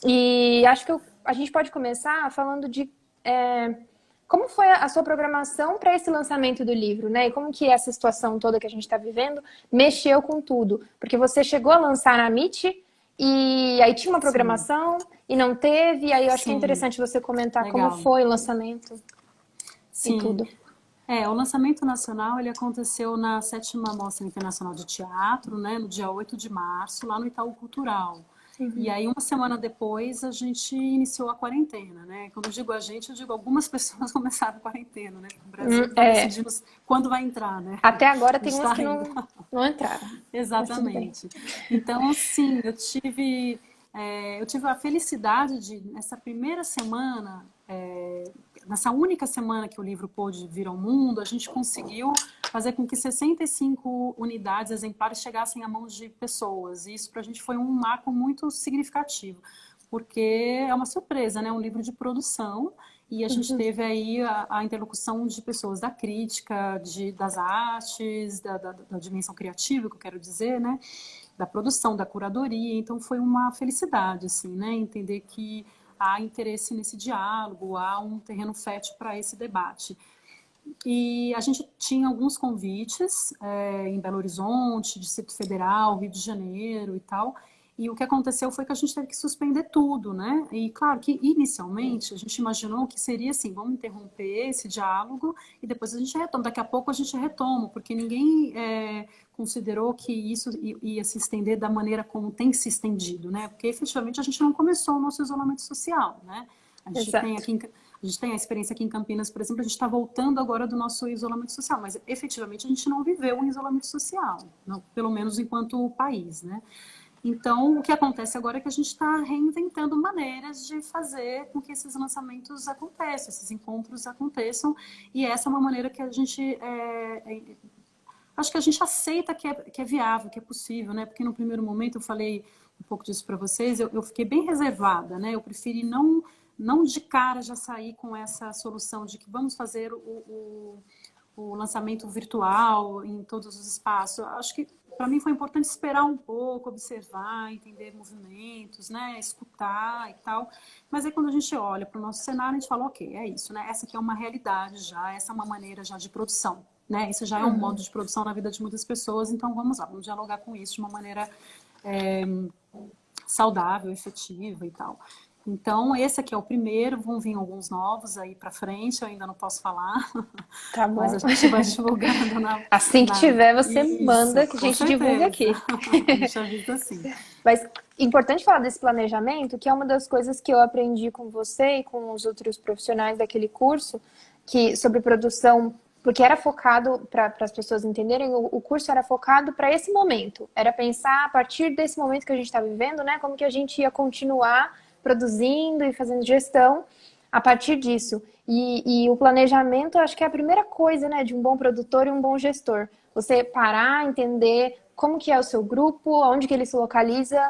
E acho que a gente pode começar falando de como foi a sua programação para esse lançamento do livro, né? E como que essa situação toda que a gente está vivendo mexeu com tudo. Porque você chegou a lançar na MIT e aí tinha uma programação e não teve. E aí eu acho que é interessante você comentar como foi o lançamento e tudo. O lançamento nacional ele aconteceu na 7ª Mostra Internacional de Teatro, né, no dia 8 de março, lá no Itaú Cultural. E aí, uma semana depois, a gente iniciou a quarentena, né? Quando eu digo a gente, eu digo algumas pessoas começaram a quarentena, né? O Brasil está decidindo quando vai entrar, né? Até agora tem umas que não entraram. Exatamente. Então, sim, eu tive a felicidade de, nessa primeira semana, nessa única semana que o livro pôde vir ao mundo, a gente conseguiu fazer com que 65 unidades exemplares chegassem à mão de pessoas. E isso para a gente foi um marco muito significativo, porque é uma surpresa, né? Um livro de produção, e a gente teve aí a interlocução de pessoas da crítica, das artes, da dimensão criativa, que eu quero dizer, né? Da produção, da curadoria. Então foi uma felicidade, assim, né? Entender que há interesse nesse diálogo, há um terreno fértil para esse debate. E a gente tinha alguns convites em Belo Horizonte, Distrito Federal, Rio de Janeiro e tal, e o que aconteceu foi que a gente teve que suspender tudo, né? E claro que inicialmente a gente imaginou que seria assim, vamos interromper esse diálogo e depois a gente retoma, daqui a pouco a gente retoma, porque ninguém considerou que isso ia se estender da maneira como tem se estendido, né? Porque efetivamente a gente não começou o nosso isolamento social, né? A gente tem aqui A gente tem a experiência aqui em Campinas, por exemplo, a gente está voltando agora do nosso isolamento social, mas efetivamente a gente não viveu um isolamento social, não, pelo menos enquanto país, né? Então, o que acontece agora é que a gente está reinventando maneiras de fazer com que esses lançamentos aconteçam, esses encontros aconteçam, e essa é uma maneira que a gente acho que a gente aceita que é viável, que é possível, né? Porque no primeiro momento eu falei um pouco disso para vocês, eu fiquei bem reservada, né? Eu preferi não de cara já sair com essa solução de que vamos fazer o lançamento virtual em todos os espaços. Acho que para mim foi importante esperar um pouco, observar, entender movimentos, né, escutar e tal. Mas aí quando a gente olha para o nosso cenário, a gente fala, ok, é isso, né? Essa aqui é uma realidade já, essa é uma maneira já de produção, né? Isso já é um modo de produção na vida de muitas pessoas, então vamos lá, vamos dialogar com isso de uma maneira saudável, efetiva e tal. Então, esse aqui é o primeiro, vão vir alguns novos aí para frente, eu ainda não posso falar, Tá mas bom. a gente vai divulgando Assim que tiver, você Isso, manda que a com gente divulga certeza. aqui. A gente avisa assim. Mas importante falar desse planejamento, que é uma das coisas que eu aprendi com você e com os outros profissionais daquele curso, que sobre produção, porque era focado, para as pessoas entenderem, o curso era focado para esse momento. Era pensar a partir desse momento que a gente está vivendo, né, como que a gente ia continuar produzindo e fazendo gestão a partir disso. E o planejamento, acho que é a primeira coisa, né, de um bom produtor e um bom gestor. Você parar, entender como que é o seu grupo, onde que ele se localiza,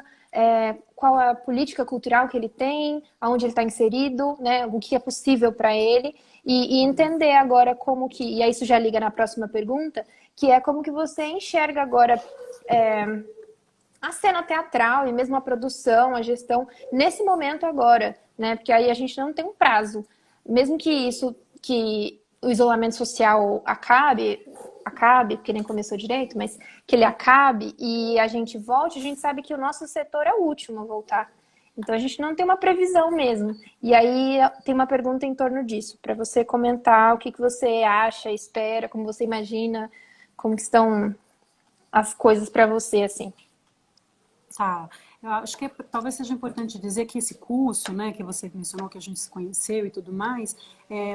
qual é a política cultural que ele tem, aonde ele está inserido, né, o que é possível para ele, e entender agora como que, e aí isso já liga na próxima pergunta, que é como que você enxerga agora a cena teatral e mesmo a produção, a gestão, nesse momento agora, né? Porque aí a gente não tem um prazo. Mesmo que o isolamento social acabe, porque nem começou direito, mas que ele acabe e a gente volte, a gente sabe que o nosso setor é o último a voltar. Então a gente não tem uma previsão mesmo. E aí tem uma pergunta em torno disso, para você comentar o que você acha, espera, como você imagina, como que estão as coisas para você, assim. Tá. Eu acho que talvez seja importante dizer que esse curso, né, que você mencionou que a gente se conheceu e tudo mais,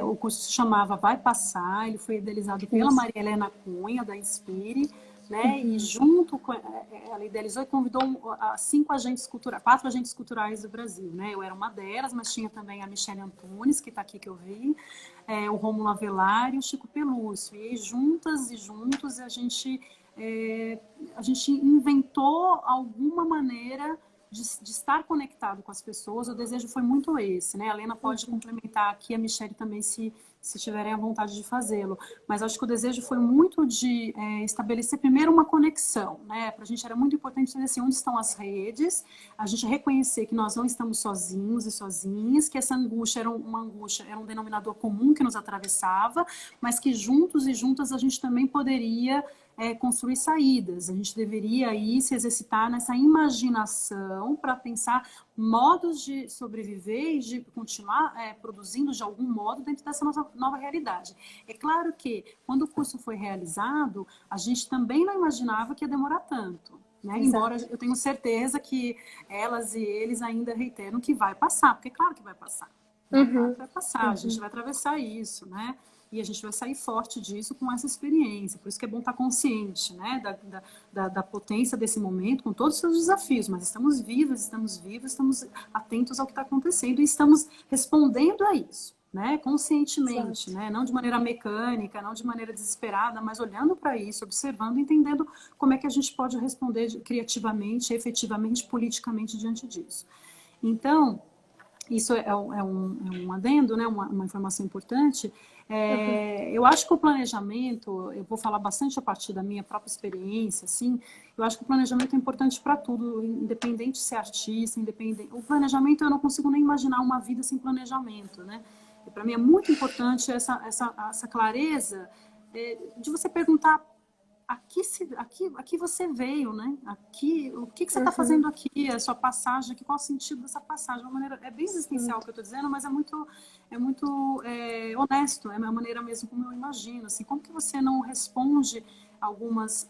o curso se chamava Vai Passar, ele foi idealizado pela Isso. Maria Helena Cunha, da Inspire, né, e junto com ela idealizou e convidou 4 agentes culturais do Brasil, né, eu era uma delas, mas tinha também a Michele Antunes, que está aqui que eu vi, o Rômulo Avelar e o Chico Pelúcio, e juntas e juntos a gente inventou alguma maneira de estar conectado com as pessoas. O desejo foi muito esse, né? A Lena pode complementar aqui, a Michelle também, se tiverem a vontade de fazê-lo. Mas acho que o desejo foi muito de estabelecer primeiro uma conexão, né? Para a gente era muito importante entender assim, onde estão as redes, a gente reconhecer que nós não estamos sozinhos e sozinhas, que essa angústia era uma angústia, era um denominador comum que nos atravessava, mas que juntos e juntas a gente também poderia construir saídas. A gente deveria aí se exercitar nessa imaginação para pensar modos de sobreviver e de continuar produzindo de algum modo dentro dessa nossa nova realidade. É claro que quando o curso foi realizado, a gente também não imaginava que ia demorar tanto. Né? Embora eu tenha certeza que elas e eles ainda reiteram que vai passar, porque é claro que vai passar. Né? Claro que vai passar, a gente vai atravessar isso, né? E a gente vai sair forte disso com essa experiência. Por isso que é bom estar consciente, né, da potência desse momento, com todos os seus desafios, mas estamos vivos, estamos atentos ao que está acontecendo e estamos respondendo a isso, né, conscientemente, né, não de maneira mecânica, não de maneira desesperada, mas olhando para isso, observando, entendendo como é que a gente pode responder criativamente, efetivamente, politicamente diante disso. Então, isso é um adendo, né? Uma informação importante. Eu acho que o planejamento, eu vou falar bastante a partir da minha própria experiência, assim, eu acho que o planejamento é importante para tudo, independente de ser artista, independente. O planejamento, eu não consigo nem imaginar uma vida sem planejamento, né? E para mim é muito importante essa clareza de você perguntar aqui você veio, né? Aqui, o que você está fazendo aqui? A sua passagem aqui, qual o sentido dessa passagem? De uma maneira, é bem existencial o que eu estou dizendo, mas é muito honesto, é a maneira mesmo como eu imagino. Assim, como que você não responde algumas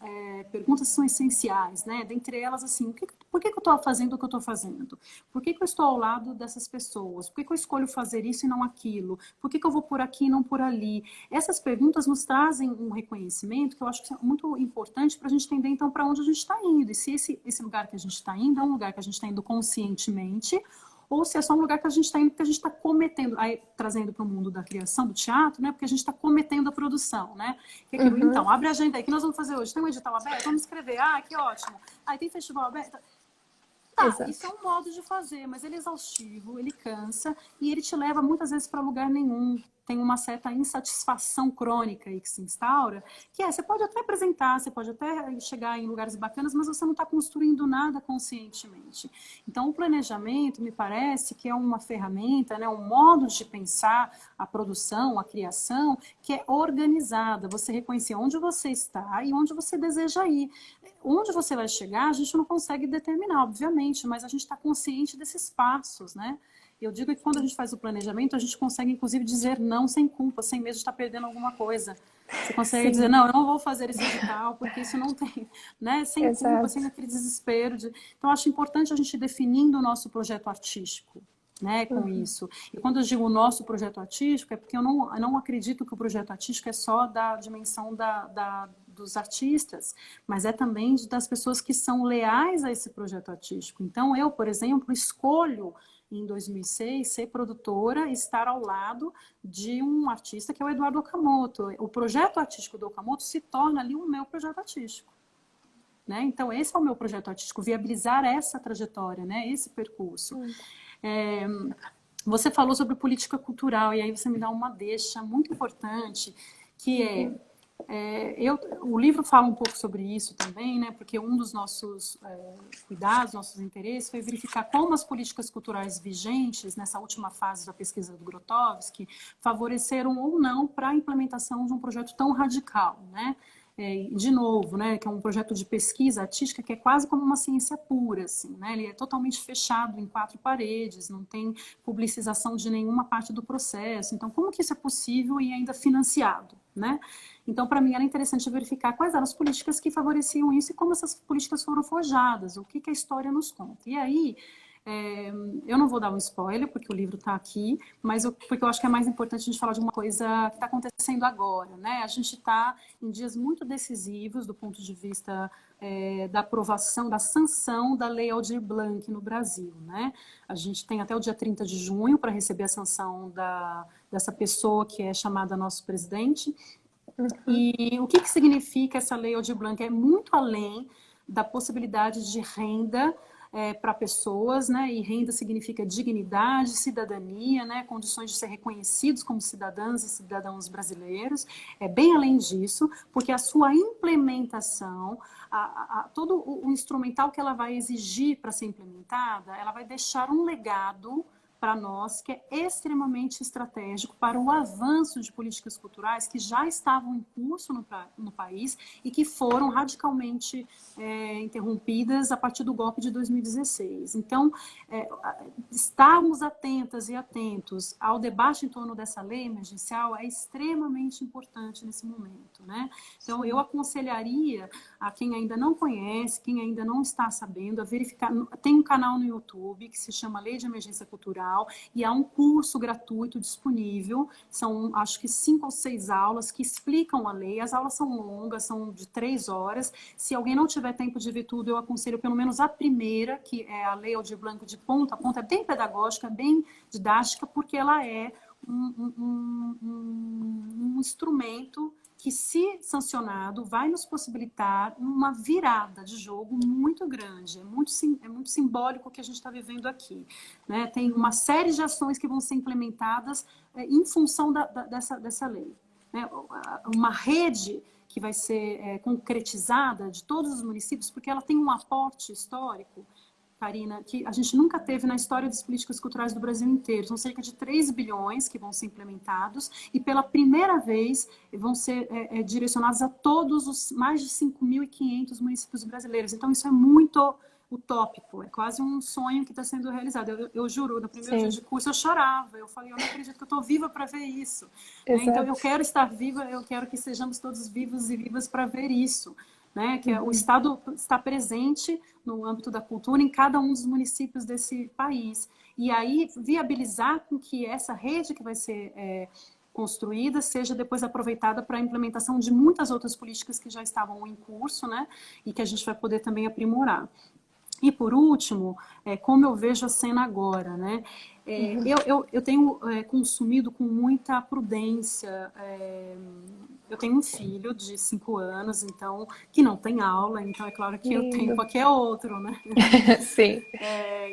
perguntas que são essenciais, né? Dentre elas, assim, o que eu estou Por que eu estou fazendo o que eu estou fazendo? Por que eu estou ao lado dessas pessoas? Por que eu escolho fazer isso e não aquilo? Por que eu vou por aqui e não por ali? Essas perguntas nos trazem um reconhecimento que eu acho que é muito importante para a gente entender, então, para onde a gente está indo. E se esse lugar que a gente está indo é um lugar que a gente está indo conscientemente, ou se é só um lugar que a gente está indo porque a gente está cometendo, aí trazendo para o mundo da criação, do teatro, né? Porque a gente está cometendo a produção, né? Então, abre a agenda aí, o que nós vamos fazer hoje? Tem um edital aberto? Vamos escrever. Ah, que ótimo. Aí tem festival aberto? Tá, Exato. isso é um modo de fazer, mas ele é exaustivo, ele cansa e ele te leva muitas vezes para lugar nenhum. Tem uma certa insatisfação crônica aí que se instaura, que você pode até apresentar, você pode até chegar em lugares bacanas, mas você não está construindo nada conscientemente. Então, o planejamento, me parece que é uma ferramenta, né, um modo de pensar a produção, a criação, que é organizada. Você reconhecer onde você está e onde você deseja ir. Onde você vai chegar, a gente não consegue determinar, obviamente, mas a gente está consciente desses passos, né? Eu digo que quando a gente faz o planejamento, a gente consegue, inclusive, dizer não sem culpa, sem medo de estar perdendo alguma coisa. Você consegue dizer, não, eu não vou fazer esse edital, porque isso não tem, né? Sem culpa, sem aquele desespero. Então, eu acho importante a gente ir definindo o nosso projeto artístico, né, com isso. E quando eu digo o nosso projeto artístico, é porque eu não acredito que o projeto artístico é só da dimensão dos artistas, mas é também das pessoas que são leais a esse projeto artístico. Então, eu, por exemplo, escolho em 2006 ser produtora e estar ao lado de um artista que é o Eduardo Okamoto. O projeto artístico do Okamoto se torna ali o meu projeto artístico. Né? Então, esse é o meu projeto artístico, viabilizar essa trajetória, né? Esse percurso. Você falou sobre política cultural, e aí você me dá uma deixa muito importante, que o livro fala um pouco sobre isso também, né? Porque um dos nossos cuidados, nossos interesses, foi verificar como as políticas culturais vigentes, nessa última fase da pesquisa do Grotowski, favoreceram ou não para a implementação de um projeto tão radical, né? De novo, né, que é um projeto de pesquisa artística que é quase como uma ciência pura, assim, né? Ele é totalmente fechado em 4 paredes, não tem publicização de nenhuma parte do processo. Então, como que isso é possível e ainda financiado, né? Então, para mim, era interessante verificar quais eram as políticas que favoreciam isso e como essas políticas foram forjadas, o que a história nos conta. E aí, eu não vou dar um spoiler, porque o livro está aqui, mas porque eu acho que é mais importante a gente falar de uma coisa que está acontecendo agora, né? A gente está em dias muito decisivos do ponto de vista da aprovação, da sanção da Lei Aldir Blanc no Brasil, né? A gente tem até o dia 30 de junho para receber a sanção dessa pessoa que é chamada nosso presidente. E o que significa essa Lei Aldir Blanc? É muito além da possibilidade de renda para pessoas, né? E renda significa dignidade, cidadania, né? Condições de ser reconhecidos como cidadãs e cidadãos brasileiros. É bem além disso, porque a sua implementação, todo o instrumental que ela vai exigir para ser implementada, ela vai deixar um legado para nós, que é extremamente estratégico para o avanço de políticas culturais que já estavam em curso no país e que foram radicalmente interrompidas a partir do golpe de 2016. Então, estarmos atentas e atentos ao debate em torno dessa lei emergencial é extremamente importante nesse momento, né? Então, eu aconselharia a quem ainda não conhece, quem ainda não está sabendo, a verificar. Tem um canal no YouTube que se chama Lei de Emergência Cultural, e há um curso gratuito disponível, são acho que 5 ou 6 aulas que explicam a lei. As aulas são longas, são de 3 horas. Se alguém não tiver tempo de ver tudo, eu aconselho pelo menos a primeira, que é a Lei Aldir Blanc de ponta a ponta, é bem pedagógica, bem didática, porque ela é um instrumento que, se sancionado, vai nos possibilitar uma virada de jogo muito grande. É muito simbólico o que a gente está vivendo aqui, né? Tem uma série de ações que vão ser implementadas em função dessa lei, né? Uma rede que vai ser concretizada de todos os municípios, porque ela tem um aporte histórico, Karina, que a gente nunca teve na história das políticas culturais do Brasil inteiro. São cerca de 3 bilhões que vão ser implementados e, pela primeira vez, vão ser direcionados a todos os mais de 5.500 municípios brasileiros. Então, isso é muito utópico, é quase um sonho que está sendo realizado. Eu juro, no primeiro dia de curso eu chorava, eu falei, eu não acredito que eu estou viva para ver isso. Então, eu quero estar viva, eu quero que sejamos todos vivos e vivas para ver isso. né? Que o Estado está presente no âmbito da cultura em cada um dos municípios desse país. E aí viabilizar com que essa rede que vai ser construída seja depois aproveitada para a implementação de muitas outras políticas que já estavam em curso, né? E que a gente vai poder também aprimorar. E por último, como eu vejo a cena agora, né? Eu tenho consumido com muita prudência. Eu tenho um filho de 5 anos, então, que não tem aula, então é claro que o Lindo. tempo aqui é outro, né? Sim.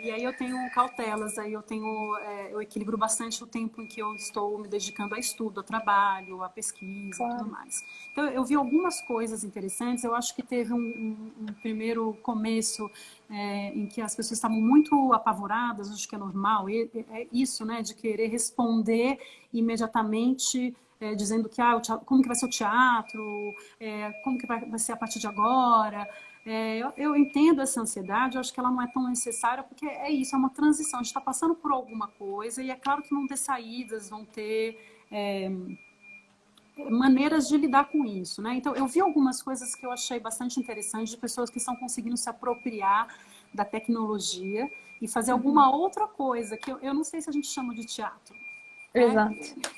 E aí eu tenho cautelas, aí eu equilibro bastante o tempo em que eu estou me dedicando a estudo, a trabalho, a pesquisa e tudo Claro. mais. Então eu vi algumas coisas interessantes, eu acho que teve um primeiro começo em que as pessoas estavam muito apavoradas, acho que é normal, é isso, né, de querer responder imediatamente dizendo que como que vai ser o teatro, como que vai ser a partir de agora. Eu entendo essa ansiedade, eu acho que ela não é tão necessária, porque é isso, é uma transição, a gente está passando por alguma coisa, e é claro que vão ter saídas, vão ter maneiras de lidar com isso, né? Então, eu vi algumas coisas que eu achei bastante interessantes, de pessoas que estão conseguindo se apropriar da tecnologia e fazer alguma outra coisa, que eu não sei se a gente chama de teatro. Exato.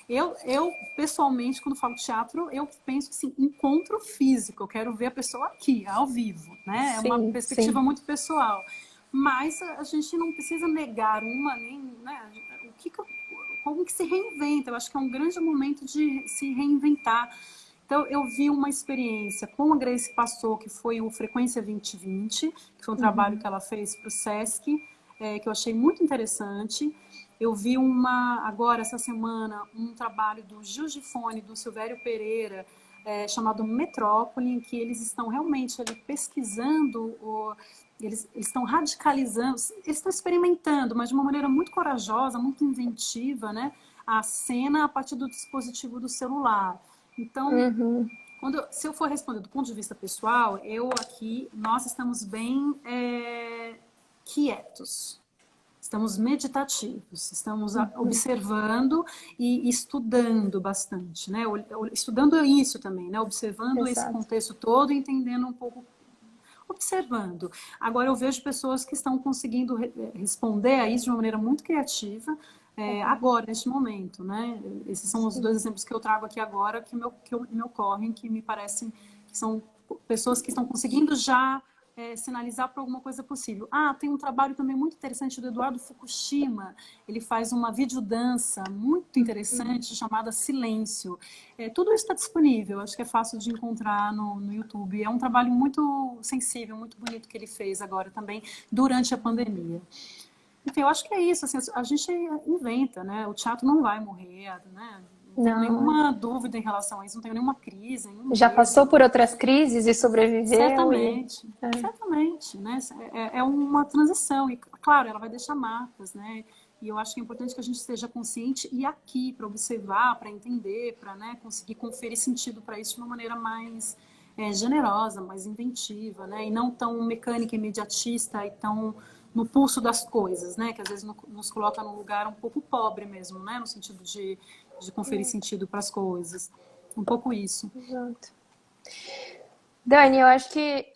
Eu, pessoalmente, quando falo teatro, eu penso assim, encontro físico, eu quero ver a pessoa aqui, ao vivo, né? É uma Sim, perspectiva sim. muito pessoal. Mas a gente não precisa negar uma, nem, né? Como que se reinventa? Eu acho que é um grande momento de se reinventar. Então, eu vi uma experiência com a Grace Passou, que foi o Frequência 2020, que foi um trabalho que ela fez para o SESC, que eu achei muito interessante. Eu vi agora, essa semana, um trabalho do Gil Gifone, do Silvério Pereira, chamado Metrópole, em que eles estão realmente ali pesquisando, eles estão radicalizando, eles estão experimentando, mas de uma maneira muito corajosa, muito inventiva, né? A cena a partir do dispositivo do celular. Então, se eu for responder do ponto de vista pessoal, nós estamos bem quietos. Estamos meditativos, estamos observando e estudando bastante, né? Estudando isso também, né? Observando esse Exato. contexto todo e entendendo um pouco, observando. Agora eu vejo pessoas que estão conseguindo responder a isso de uma maneira muito criativa, agora, neste momento, né? Esses são os 2 exemplos que eu trago aqui agora que me ocorrem, que me parecem que são pessoas que estão conseguindo já sinalizar para alguma coisa possível. Tem um trabalho também muito interessante do Eduardo Fukushima, ele faz uma videodança muito interessante chamada Silêncio. Tudo isso está disponível, acho que é fácil de encontrar no YouTube. É um trabalho muito sensível, muito bonito que ele fez agora também, durante a pandemia. Enfim, eu acho que é isso, assim, a gente inventa, né? O teatro não vai morrer, né? Não tenho Não, nenhuma dúvida em relação a isso, não tenho nenhuma crise, nenhum já passou medo. por outras crises e sobreviveu e Certamente, certamente, né? É uma transição e, claro, ela vai deixar marcas, né? E eu acho que é importante que a gente esteja consciente e aqui para observar, para entender, para, né, conseguir conferir sentido para isso de uma maneira mais generosa, mais inventiva, né? E não tão mecânica, imediatista e tão no pulso das coisas, né? Que às vezes nos coloca num lugar um pouco pobre mesmo, né? No sentido de conferir sentido para as coisas. Um pouco isso. Exato. Dani, eu acho que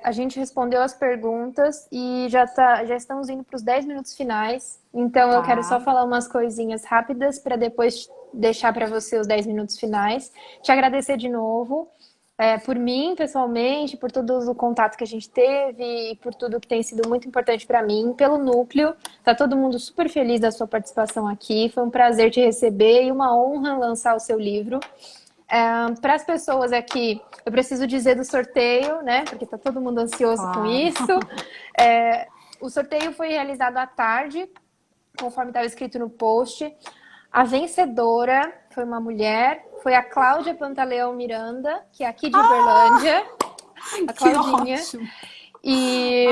a gente respondeu as perguntas e já estamos indo para os 10 minutos finais. Então, eu quero só Tá. falar umas coisinhas rápidas para depois deixar para você os 10 minutos finais. Te agradecer de novo, por mim, pessoalmente, por todo o contato que a gente teve e por tudo que tem sido muito importante para mim, pelo núcleo. Tá todo mundo super feliz da sua participação aqui. Foi um prazer te receber e uma honra lançar o seu livro. Para as pessoas aqui, eu preciso dizer do sorteio, né? Porque tá todo mundo ansioso com Claro. isso. O sorteio foi realizado à tarde, conforme estava escrito no post. A vencedora foi uma mulher, foi a Cláudia Pantaleão Miranda, que é aqui de Uberlândia. A Que Claudinha. ótimo! E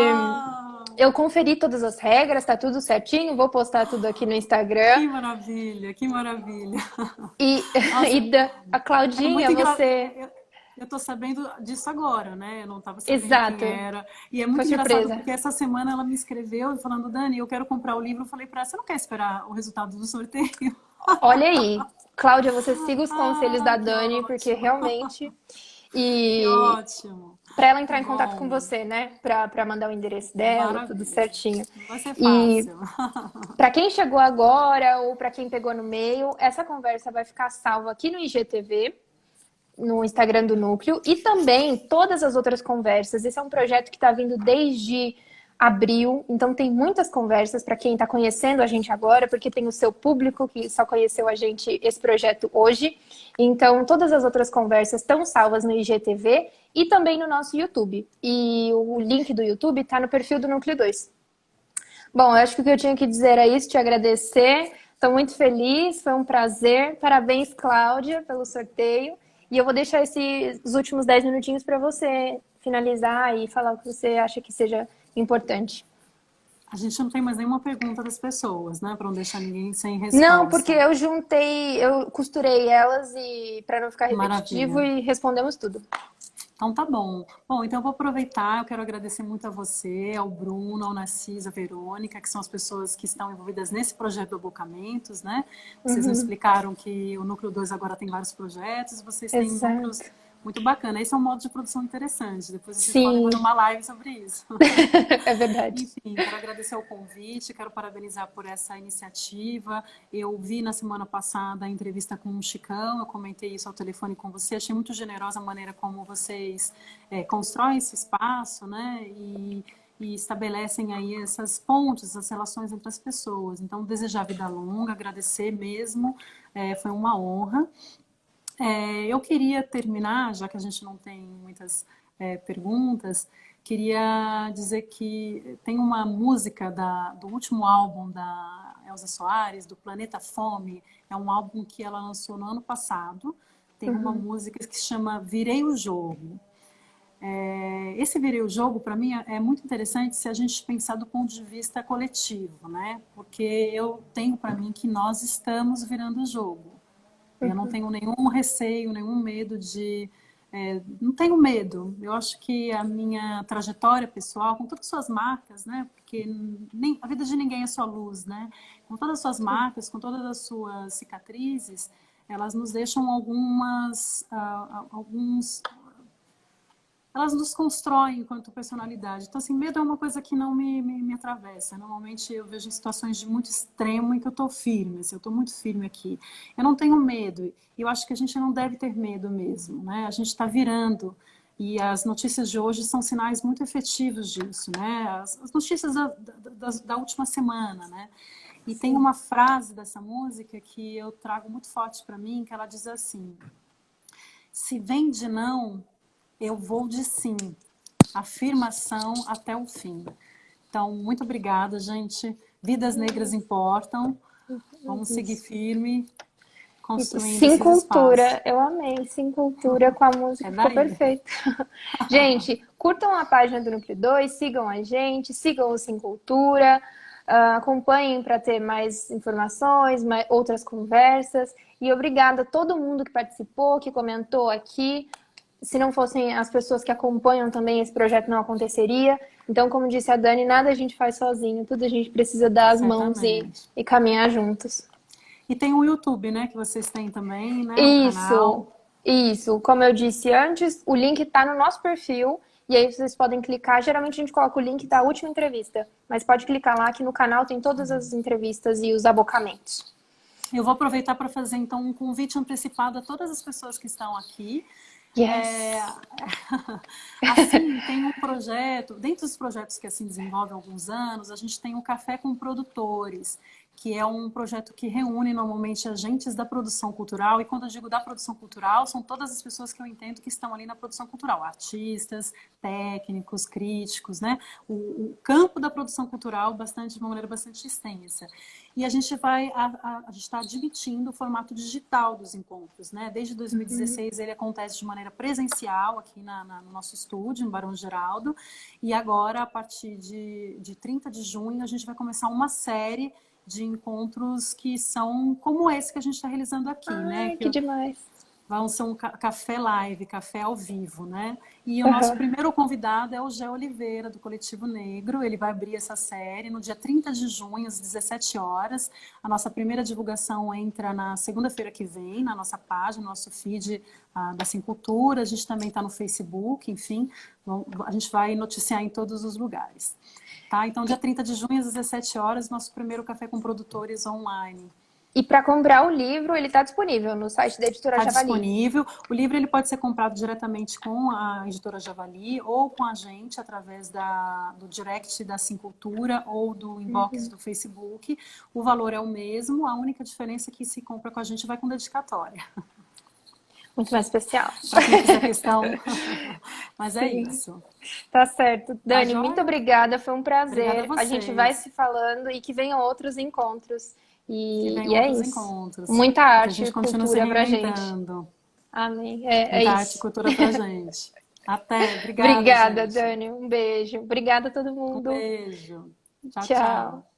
eu conferi todas as regras, tá tudo certinho. Vou postar tudo aqui no Instagram. Que maravilha, que maravilha. E, Nossa, a é Claudinha, muito engraçado. você... Eu tô sabendo disso agora, né? Eu não estava sabendo quem Exato. era. E é Foi muito engraçado surpresa. porque essa semana ela me escreveu falando, Dani, eu quero comprar o livro. Eu falei para ela, você não quer esperar o resultado do sorteio? Olha aí, Cláudia, você siga os conselhos da Que Dani, porque ótimo. realmente... Que E ótimo. para ela Que entrar em contato com bom. você, né? Para mandar o endereço dela, tudo Maravilha. certinho. Não vai ser E fácil. para quem chegou agora ou para quem pegou no meio, essa conversa vai ficar salva aqui no IGTV, no Instagram do Núcleo, e também todas as outras conversas. Esse é um projeto que está vindo desde abril, então tem muitas conversas para quem está conhecendo a gente agora, porque tem o seu público que só conheceu a gente, esse projeto hoje. Então, todas as outras conversas estão salvas no IGTV e também no nosso YouTube. E o link do YouTube está no perfil do Núcleo 2. Bom, eu acho que o que eu tinha que dizer é isso, te agradecer. Estou muito feliz, foi um prazer. Parabéns, Cláudia, pelo sorteio. E eu vou deixar os últimos 10 minutinhos para você finalizar e falar o que você acha que seja importante. A gente não tem mais nenhuma pergunta das pessoas, né? Para não deixar ninguém sem Não, porque resposta. eu juntei, eu costurei elas e para não ficar repetitivo Maravilha. e respondemos tudo. Então tá bom. Bom, então eu vou aproveitar, eu quero agradecer muito a você, ao Bruno, ao Narciso, a Verônica, que são as pessoas que estão envolvidas nesse projeto do Abocamentos, né? Vocês me Uhum, explicaram que o Núcleo 2 agora tem vários projetos, vocês têm núcleos exato. muito bacanas. Esse é um modo de produção interessante, depois vocês podem Sim, fazer uma live sobre isso. é verdade. Enfim, quero agradecer o convite, quero parabenizar por essa iniciativa. Eu vi na semana passada a entrevista com o Chicão, eu comentei isso ao telefone com você, achei muito generosa a maneira como vocês constroem esse espaço, né? E estabelecem aí essas pontes, essas relações entre as pessoas. Então, desejar vida longa, agradecer mesmo, foi uma honra. Eu queria terminar, já que a gente não tem muitas perguntas, queria dizer que tem uma música do último álbum da Elza Soares, do Planeta Fome, é um álbum que ela lançou no ano passado, tem uma Uhum, música que se chama Virei o Jogo. Esse Virei o Jogo, para mim, é muito interessante se a gente pensar do ponto de vista coletivo, né? Porque eu tenho para mim que nós estamos virando o jogo. Eu não uhum. tenho nenhum receio, nenhum medo não tenho medo. Eu acho que a minha trajetória pessoal, com todas as suas marcas, né? Porque a vida de ninguém é só luz, né? Com todas as suas marcas, com todas as suas cicatrizes, elas nos deixam alguns elas nos constroem enquanto personalidade. Então, assim, medo é uma coisa que não me atravessa. Normalmente eu vejo situações de muito extremo em que eu estou firme, assim, eu estou muito firme aqui. Eu não tenho medo. E eu acho que a gente não deve ter medo mesmo, né? A gente está virando. E as notícias de hoje são sinais muito efetivos disso, né? As notícias da última semana, né? E tem Sim. uma frase dessa música que eu trago muito forte para mim, que ela diz assim: se vem de não, eu vou de sim. Afirmação até o fim. Então, muito obrigada, gente. Vidas negras importam. Vamos seguir Isso. firme, construindo Sim, esses espaços. cultura. Eu amei. Sim, cultura com a música. É Ficou daí. perfeito. Gente, curtam a página do Núcleo 2, sigam a gente, sigam o Sim Cultura, acompanhem para ter mais informações, outras conversas. E obrigada a todo mundo que participou, que comentou aqui. Se não fossem as pessoas que acompanham também, esse projeto não aconteceria. Então, como disse a Dani, nada a gente faz sozinho, tudo a gente precisa dar as mãos Certamente. e caminhar juntos. E tem o YouTube, né? Que vocês têm também, né? O Isso, canal. isso. Como eu disse antes, o link está no nosso perfil. E aí vocês podem clicar. Geralmente a gente coloca o link da última entrevista. Mas pode clicar lá que no canal tem todas as entrevistas e os abocamentos. Eu vou aproveitar para fazer, então, um convite antecipado a todas as pessoas que estão aqui. É, Yes! assim, tem um projeto, dentro dos projetos que assim desenvolve há alguns anos, a gente tem o Café com Produtores, que é um projeto que reúne normalmente agentes da produção cultural, e quando eu digo da produção cultural, são todas as pessoas que eu entendo que estão ali na produção cultural, artistas, técnicos, críticos, né? O campo da produção cultural de uma maneira bastante extensa. E a gente gente está admitindo o formato digital dos encontros, né? Desde 2016 ele acontece de maneira presencial aqui no nosso estúdio, em Barão Geraldo, e agora, a partir de 30 de junho, a gente vai começar uma série de encontros que são como esse que a gente está realizando aqui, né? Ai, que demais! Vai ser um café live, café ao vivo, né? E o nosso primeiro convidado é o Gé Oliveira, do Coletivo Negro. Ele vai abrir essa série no dia 30 de junho, às 17 horas. A nossa primeira divulgação entra na segunda-feira que vem, na nossa página, no nosso feed da Sim Cultura. A gente também está no Facebook, enfim. A gente vai noticiar em todos os lugares. Tá? Então, dia 30 de junho, às 17 horas, nosso primeiro Café com Produtores online. E para comprar o livro, ele está disponível no site da Editora Está Javali. disponível. O livro ele pode ser comprado diretamente com a Editora Javali ou com a gente através do direct da Sim Cultura ou do inbox do Facebook. O valor é o mesmo, a única diferença é que se compra com a gente vai com dedicatória. Muito mais especial. Para quem quiser questão. Mas é Sim. isso. Tá certo. Dani, Tá muito obrigada, foi um prazer. Obrigada A gente vai se falando e que venham outros encontros. E é isso. Encontros. Muita Que a arte gente e continue se cultura pra gente. reinventando. Amém. Muita É arte e isso. cultura pra gente. Até. Obrigada, Obrigada, gente. Dani. Um beijo. Obrigada a todo Um mundo. beijo. Tchau, Tchau. tchau.